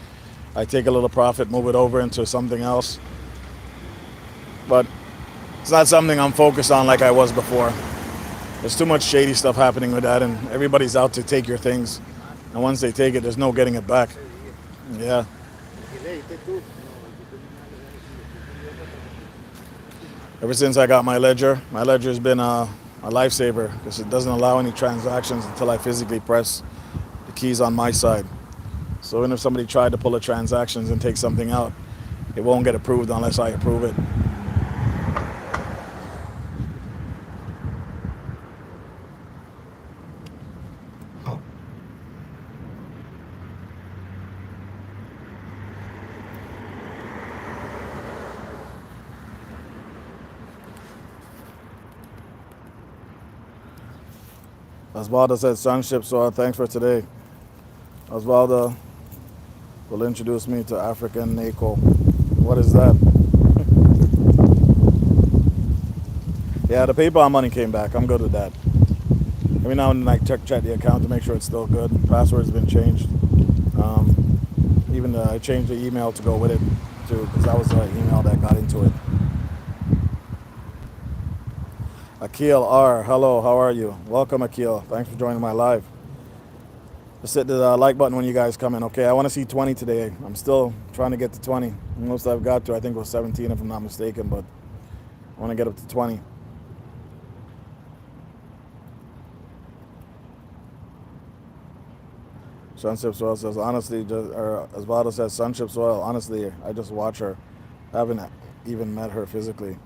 I take a little profit, move it over into something else. But it's not something I'm focused on like I was before. There's too much shady stuff happening with that, and everybody's out to take your things. And once they take it, there's no getting it back. Yeah. Ever since I got my ledger's been a lifesaver because it doesn't allow any transactions until I physically press the keys on my side. So even if somebody tried to pull the transactions and take something out, it won't get approved unless I approve it. Osvaldo said sonship, so thanks for today. Osvaldo will introduce me to African NACO. What is that? Yeah, the PayPal money came back. I'm good with that. Every now and then I check the account to make sure it's still good. Password's been changed. Even I changed the email to go with it too, because that was the email that got into it. Akil R, hello, how are you? Welcome, Akil. Thanks for joining my live. Just hit the like button when you guys come in. Okay, I want to see 20 today. I'm still trying to get to 20. Most I've got to, I think, was 17 if I'm not mistaken, but I want to get up to 20. Sunship Soil says, honestly, or Osvaldo says, Sunship Soil, honestly, I just watch her. I haven't even met her physically.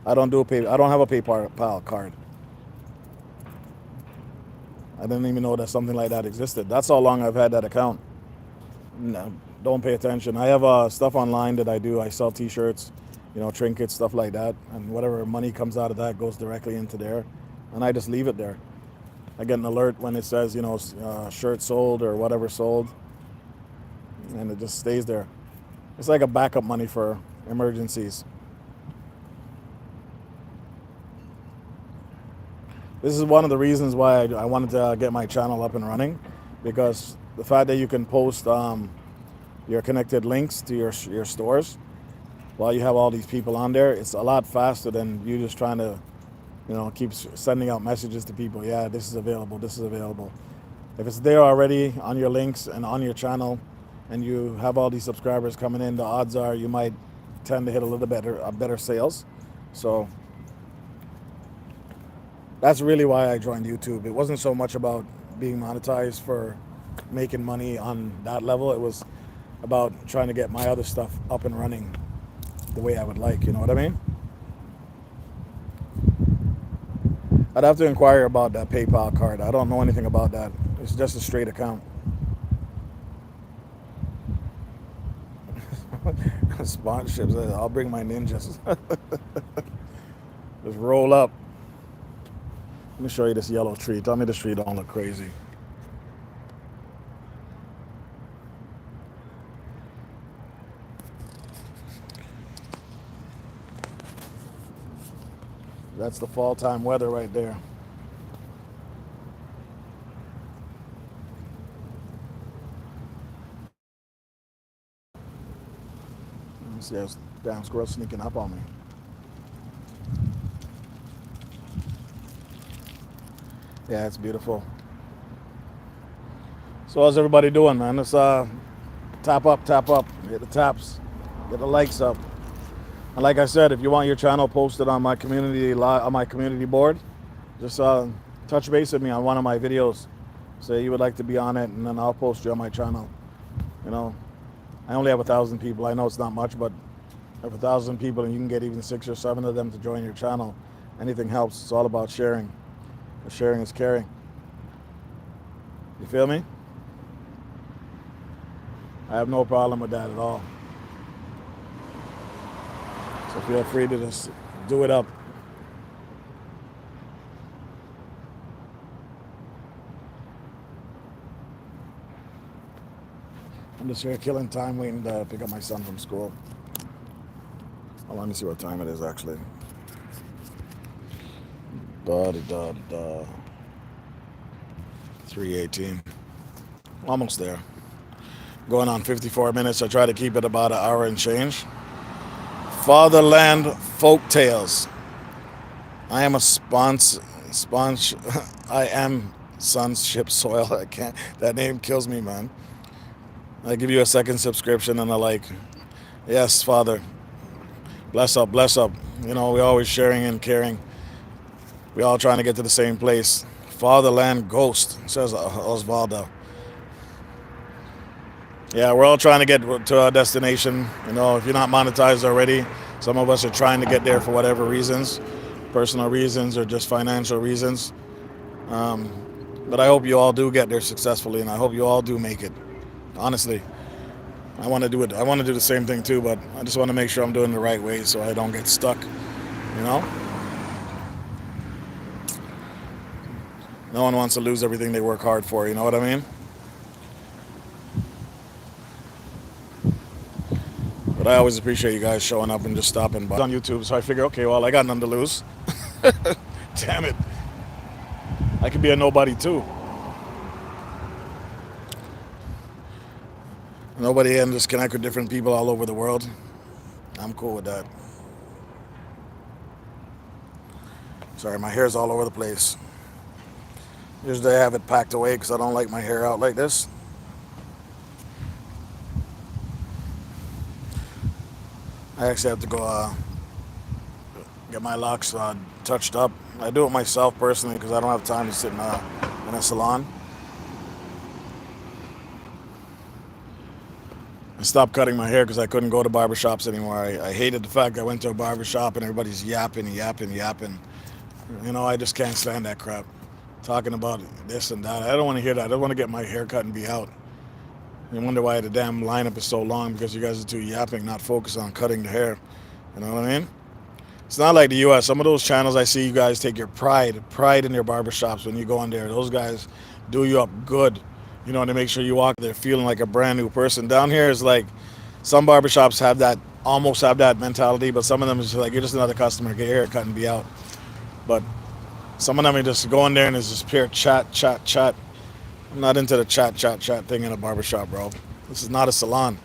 I don't have a PayPal card. I didn't even know that something like that existed. That's how long I've had that account. No, don't pay attention. I have stuff online that I do. I sell T-shirts, trinkets, stuff like that, and whatever money comes out of that goes directly into there, and I just leave it there. I get an alert when it says, shirt sold or whatever sold, and it just stays there. It's like a backup money for emergencies. This is one of the reasons why I wanted to get my channel up and running, because the fact that you can post your connected links to your stores while you have all these people on there, it's a lot faster than you just trying to keep sending out messages to people. Yeah, this is available. This is available. If it's there already on your links and on your channel, and you have all these subscribers coming in, the odds are you might tend to hit a little better sales. So that's really why I joined YouTube. It wasn't so much about being monetized for making money on that level. It was about trying to get my other stuff up and running the way I would like. You know what I mean? I'd have to inquire about that PayPal card. I don't know anything about that. It's just a straight account. Sponsorships. I'll bring my ninjas. Just roll up. Let me show you this yellow tree. Tell me this tree don't look crazy. That's the fall time weather right there. See, there's damn squirrel sneaking up on me. Yeah, it's beautiful. So how's everybody doing, man? Let's tap up, get the taps, get the likes up. And like I said, if you want your channel posted on my community board, just touch base with me on one of my videos. Say you would like to be on it, and then I'll post you on my channel. I only have 1,000 people. I know it's not much, but if 1,000 people and you can get even 6 or 7 of them to join your channel, anything helps. It's all about sharing. Sharing is caring. You feel me? I have no problem with that at all. So feel free to just do it up. I'm just here killing time waiting to pick up my son from school. Well, let me see what time it is actually. 3:18. Almost there. Going on 54 minutes. I try to keep it about an hour and change. Fatherland Folk Tales. I am a I am Sunship Soil. I can't. That name kills me, man. I give you a second subscription and a like. Yes, Father. Bless up, bless up. We always sharing and caring. We all trying to get to the same place. Fatherland Ghost, says Osvaldo. Yeah, we're all trying to get to our destination. If you're not monetized already, some of us are trying to get there for whatever reasons, personal reasons or just financial reasons. But I hope you all do get there successfully, and I hope you all do make it. Honestly, I want to do it. I want to do the same thing too, but I just want to make sure I'm doing it the right way so I don't get stuck. No one wants to lose everything they work hard for, you know what I mean? But I always appreciate you guys showing up and just stopping by on YouTube. So I figure, okay, well, I got nothing to lose. Damn it. I could be a nobody too. Nobody and just connect with different people all over the world. I'm cool with that. Sorry, my hair's all over the place. Usually I have it packed away because I don't like my hair out like this. I actually have to go get my locks touched up. I do it myself personally because I don't have time to sit in a salon. I stopped cutting my hair because I couldn't go to barbershops anymore. I hated the fact I went to a barbershop and everybody's yapping. You know, I just can't stand that crap. Talking about this and that. I don't want to hear that. I don't want to get my hair cut and be out. You wonder why the damn lineup is so long, because you guys are too yapping, not focused on cutting the hair. You know what I mean? It's not like the U.S. Some of those channels I see, you guys take your pride in your barbershops when you go in there. Those guys do you up good. You know, to make sure you walk there feeling like a brand new person. Down here is like, some barbershops have that, almost have that mentality, but some of them is just like, you're just another customer, get your hair cut and be out. But some of them are just go in there and it's just pure chat. I'm not into the chat thing in a barbershop, bro. This is not a salon.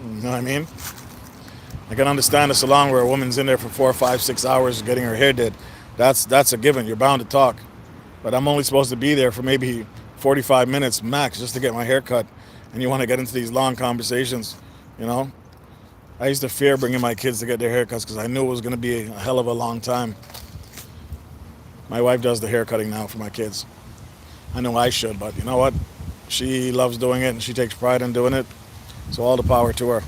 You know what I mean? I can understand a salon where a woman's in there for 4, 5, 6 hours getting her hair did. That's a given. You're bound to talk. But I'm only supposed to be there for maybe 45 minutes max just to get my hair cut. And you want to get into these long conversations, you know? I used to fear bringing my kids to get their haircuts because I knew it was going to be a hell of a long time. My wife does the hair cutting now for my kids. I know I should, but you know what? She loves doing it and she takes pride in doing it. So all the power to her.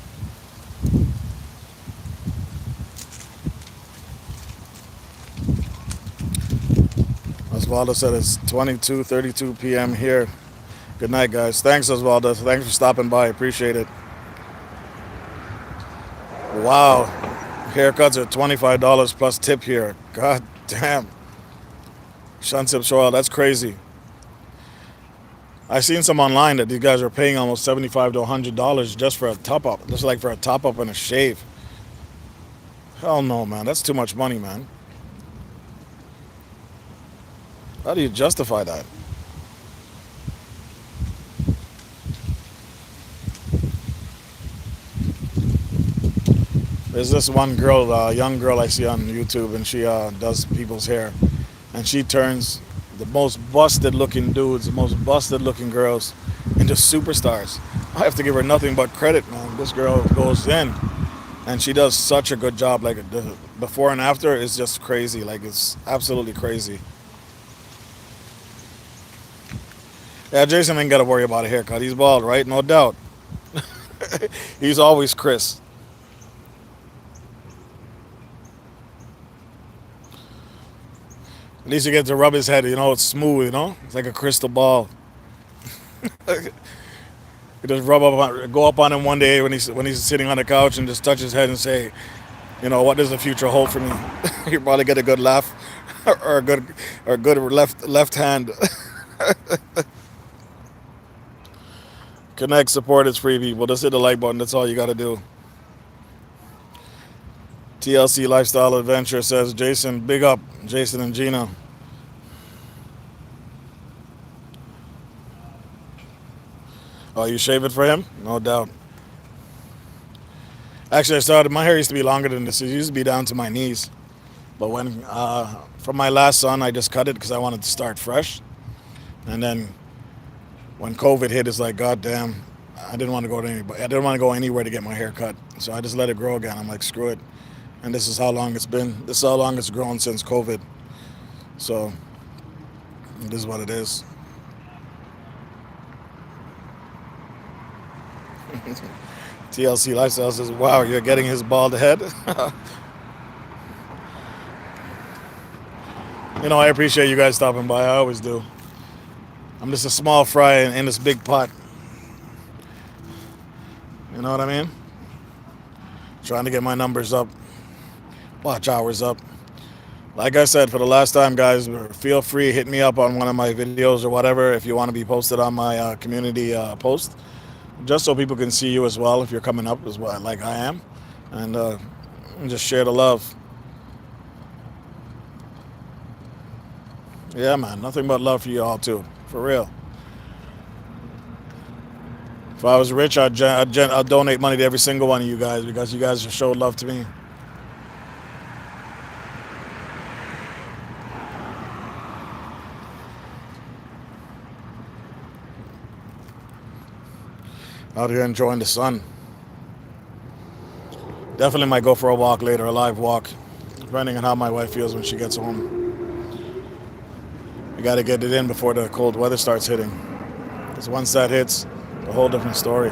Osvaldo said it's 22:32 p.m. here. Good night, guys. Thanks, Osvaldo. Thanks for stopping by. Appreciate it. Wow. Haircuts are $25 plus tip here. God damn. Shansip Shoal, that's crazy. I've seen some online that these guys are paying almost $75 to $100 just for a top-up. Just like for a top-up and a shave. Hell no, man. That's too much money, man. How do you justify that? There's this one girl, young girl I see on YouTube, and she does people's hair. And she turns the most busted looking dudes, the most busted looking girls into superstars. I have to give her nothing but credit, man. This girl goes in and she does such a good job. Like the before and after is just crazy. Like it's absolutely crazy. Yeah, Jason ain't got to worry about a haircut. He's bald, right? No doubt. He's always Chris. At least you get to rub his head, you know, it's smooth, you know? It's like a crystal ball. You just go up on him one day when he's sitting on the couch and just touch his head and say, you know, what does the future hold for me? You probably get a good laugh or a good left hand. Connect, support, it's free, people. Just hit the like button. That's all you got to do. TLC Lifestyle Adventure says, Jason, big up. Jason and Gina. Oh, you shave it for him? No doubt. Actually, my hair used to be longer than this. It used to be down to my knees. But when, from my last son, I just cut it because I wanted to start fresh. And then when COVID hit, it's like, God damn, I didn't want to go anywhere to get my hair cut. So I just let it grow again. I'm like, screw it. And this is how long it's been. This is how long it's grown since COVID. So this is what it is. TLC Lifestyle says, wow, you're getting his bald head? You know, I appreciate you guys stopping by. I always do. I'm just a small fry in this big pot. You know what I mean? Trying to get my numbers up. Watch hours up. Like I said, for the last time, guys, feel free, hit me up on one of my videos or whatever if you want to be posted on my community post, just so people can see you as well if you're coming up as well, like I am, and just share the love. Yeah, man, nothing but love for you all too, for real. If I was rich, I'd donate money to every single one of you guys because you guys have showed love to me. Out here enjoying the sun. Definitely might go for a walk later, a live walk, depending on how my wife feels when she gets home. We got to get it in before the cold weather starts hitting. Because once that hits, a whole different story.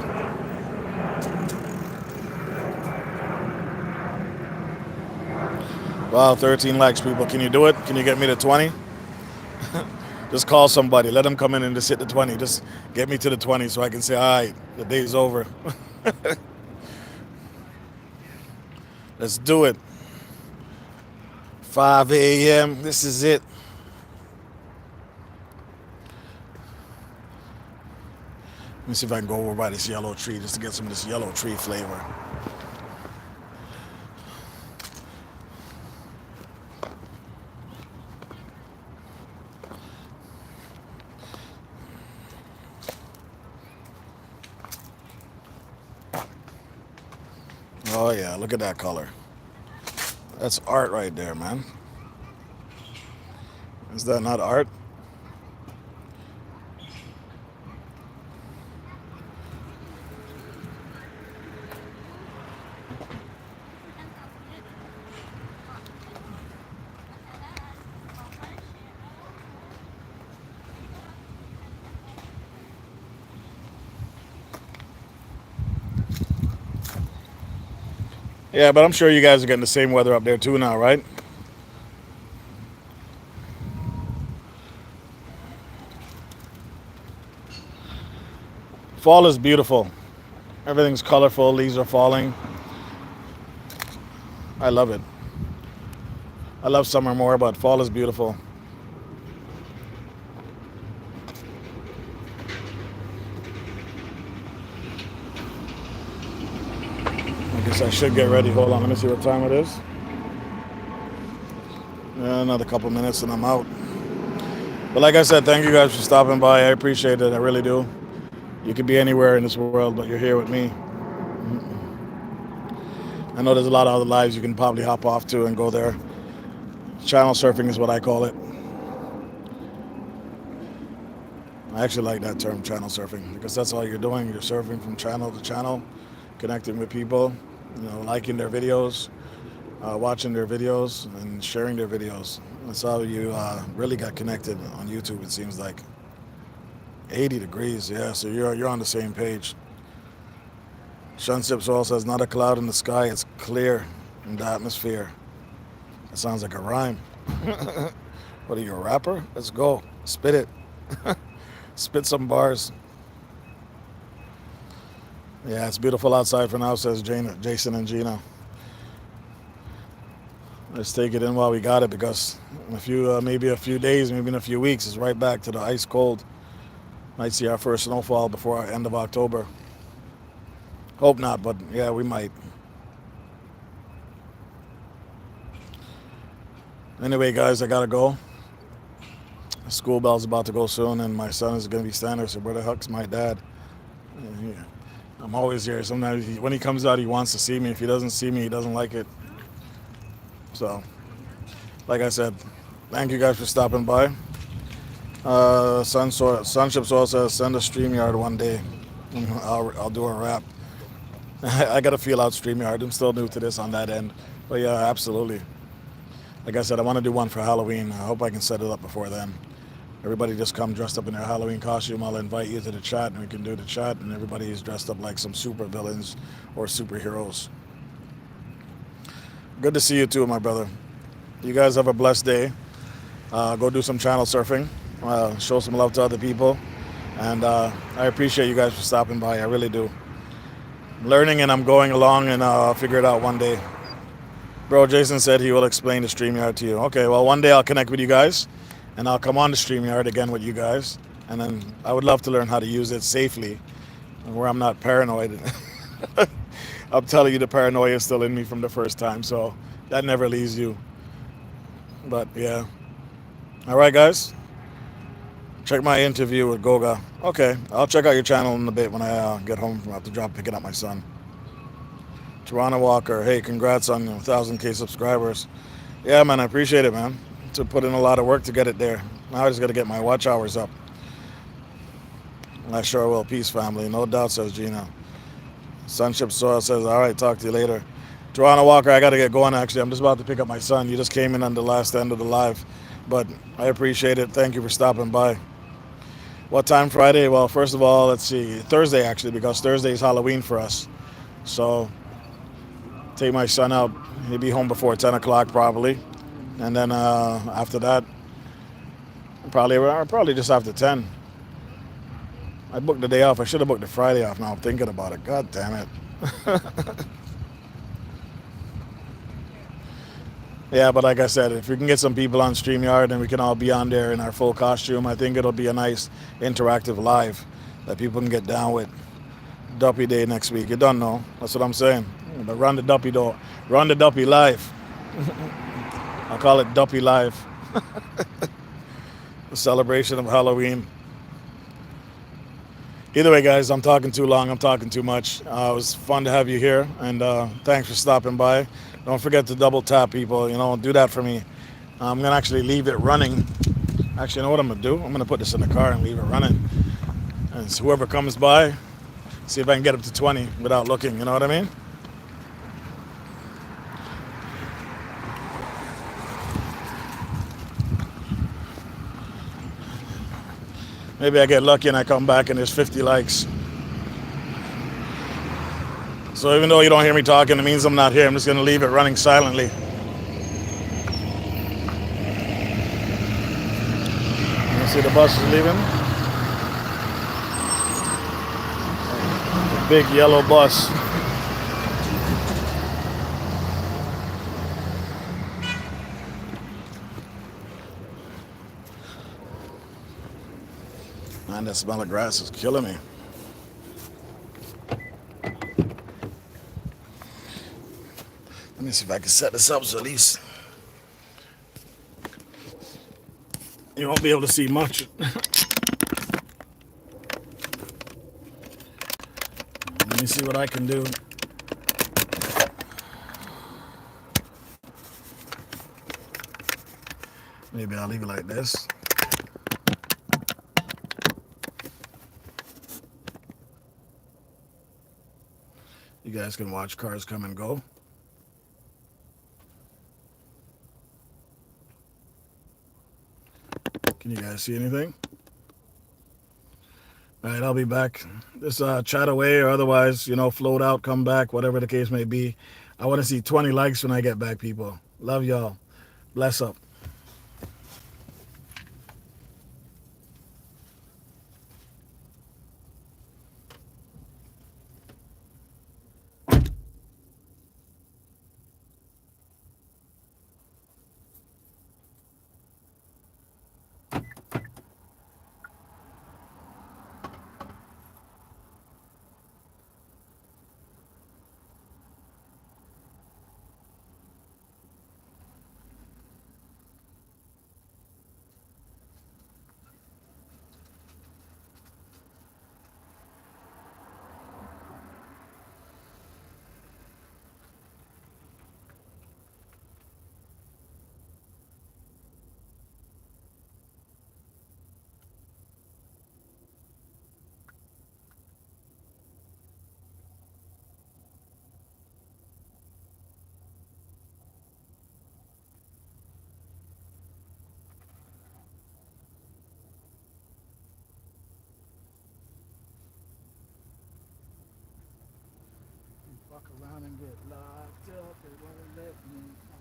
Wow, 13 likes, people. Can you do it? Can you get me to 20? Just call somebody. Let them come in and just hit the 20. Just get me to the 20 so I can say, all right, the day's over. Let's do it. 5 a.m. This is it. Let me see if I can go over by this yellow tree just to get some of this yellow tree flavor. Oh yeah, look at that color. That's art right there, man. Is that not art? Yeah, but I'm sure you guys are getting the same weather up there too now, right? Fall is beautiful. Everything's colorful. Leaves are falling. I love it. I love summer more, but fall is beautiful. I guess I should get ready. Hold on, let me see what time it is. Yeah, another couple minutes and I'm out. But like I said, thank you guys for stopping by. I appreciate it. I really do. You could be anywhere in this world, but you're here with me. I know there's a lot of other lives you can probably hop off to and go there. Channel surfing is what I call it. I actually like that term, channel surfing, because that's all you're doing. You're surfing from channel to channel, connecting with people, liking their videos, watching their videos, and sharing their videos. That's how you really got connected on YouTube, it seems like. 80 degrees, yeah, so you're on the same page. Sunship Soul says, not a cloud in the sky, it's clear in the atmosphere. That sounds like a rhyme. What are you, a rapper? Let's go. Spit it. Spit some bars. Yeah, it's beautiful outside for now, says Jason and Gina. Let's take it in while we got it, because maybe a few days, maybe in a few weeks, it's right back to the ice cold. Might see our first snowfall before our end of October. Hope not, but yeah, we might. Anyway, guys, I gotta go. The school bell's about to go soon, and my son is gonna be standing there. So where the heck's my dad? Yeah. I'm always here. Sometimes when he comes out, he wants to see me. If he doesn't see me, he doesn't like it. So, like I said, thank you guys for stopping by. Sunship Soul says, send a StreamYard one day. I'll do a rap. I got to feel out StreamYard. I'm still new to this on that end. But yeah, absolutely. Like I said, I want to do one for Halloween. I hope I can set it up before then. Everybody just come dressed up in their Halloween costume. I'll invite you to the chat, and we can do the chat, and everybody is dressed up like some super villains or superheroes. Good to see you too, my brother. You guys have a blessed day. Go do some channel surfing. Show some love to other people. And I appreciate you guys for stopping by. I really do. I'm learning and I'm going along, and I'll figure it out one day. Bro, Jason said he will explain the StreamYard to you. Okay, well, one day I'll connect with you guys, and I'll come on the StreamYard again with you guys. And then I would love to learn how to use it safely, where I'm not paranoid. I'm telling you, the paranoia is still in me from the first time, so that never leaves you. But yeah. All right, guys. Check my interview with Goga. Okay, I'll check out your channel in a bit when I get home from after drop picking up my son. Toronto Walker, hey, congrats on 1,000K subscribers. Yeah, man, I appreciate it, man. To put in a lot of work to get it there. Now I just got to get my watch hours up. I sure will. Peace, family. No doubt, says Gina. Sunship Soil says, all right, talk to you later. Toronto Walker, I got to get going, actually. I'm just about to pick up my son. You just came in on the last end of the live. But I appreciate it. Thank you for stopping by. What time Friday? Well, first of all, let's see. Thursday, actually, because Thursday is Halloween for us. So take my son out. He'll be home before 10 o'clock, probably. And then after that, probably just after 10. I booked the day off. I should have booked the Friday off. Now I'm thinking about it. God damn it. Yeah, but like I said, if we can get some people on StreamYard and we can all be on there in our full costume, I think it'll be a nice interactive live that people can get down with. Duppy Day next week. You don't know. That's what I'm saying. But run the Duppy door. Run the Duppy live. I'll call it Duppy Live. The celebration of Halloween. Either way, guys, I'm talking too long. I'm talking too much. It was fun to have you here, and thanks for stopping by. Don't forget to double tap, people. Do that for me. I'm going to actually leave it running. Actually, you know what I'm going to do? I'm going to put this in the car and leave it running. And so whoever comes by, see if I can get up to 20 without looking. You know what I mean? Maybe I get lucky and I come back and there's 50 likes. So even though you don't hear me talking, it means I'm not here. I'm just going to leave it running silently. You see the bus is leaving? A big yellow bus. Man, that smell of grass is killing me. Let me see if I can set this up so at least you won't be able to see much. Let me see what I can do. Maybe I'll leave it like this. You guys can watch cars come and go. Can you guys see anything? All right, I'll be back. Just chat away or otherwise, float out, come back, whatever the case may be. I want to see 20 likes when I get back, people. Love y'all. Bless up. Fuck around and get locked up. They won't let me out.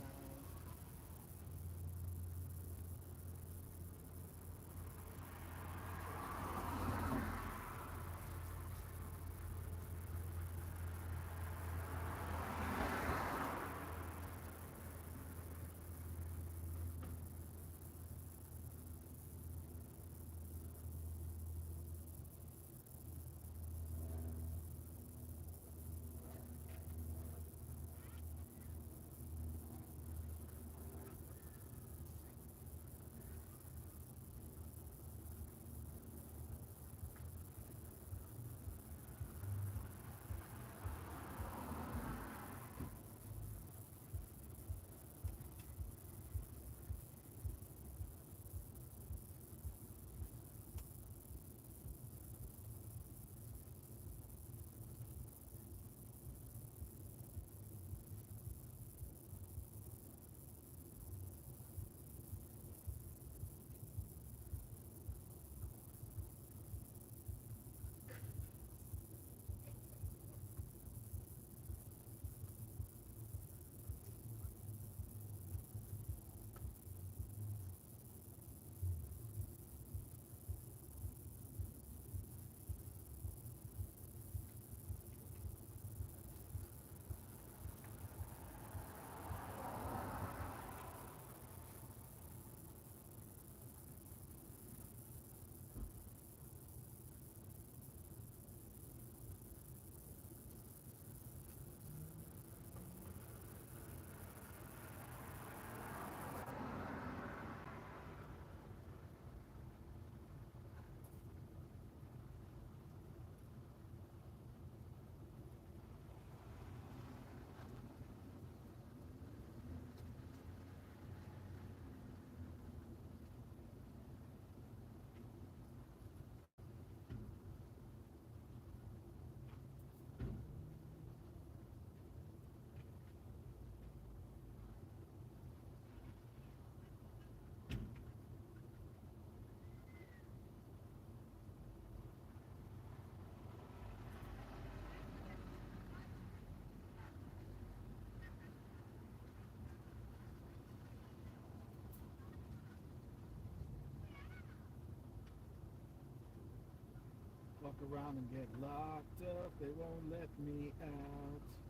Fuck around and get locked up. They won't let me out.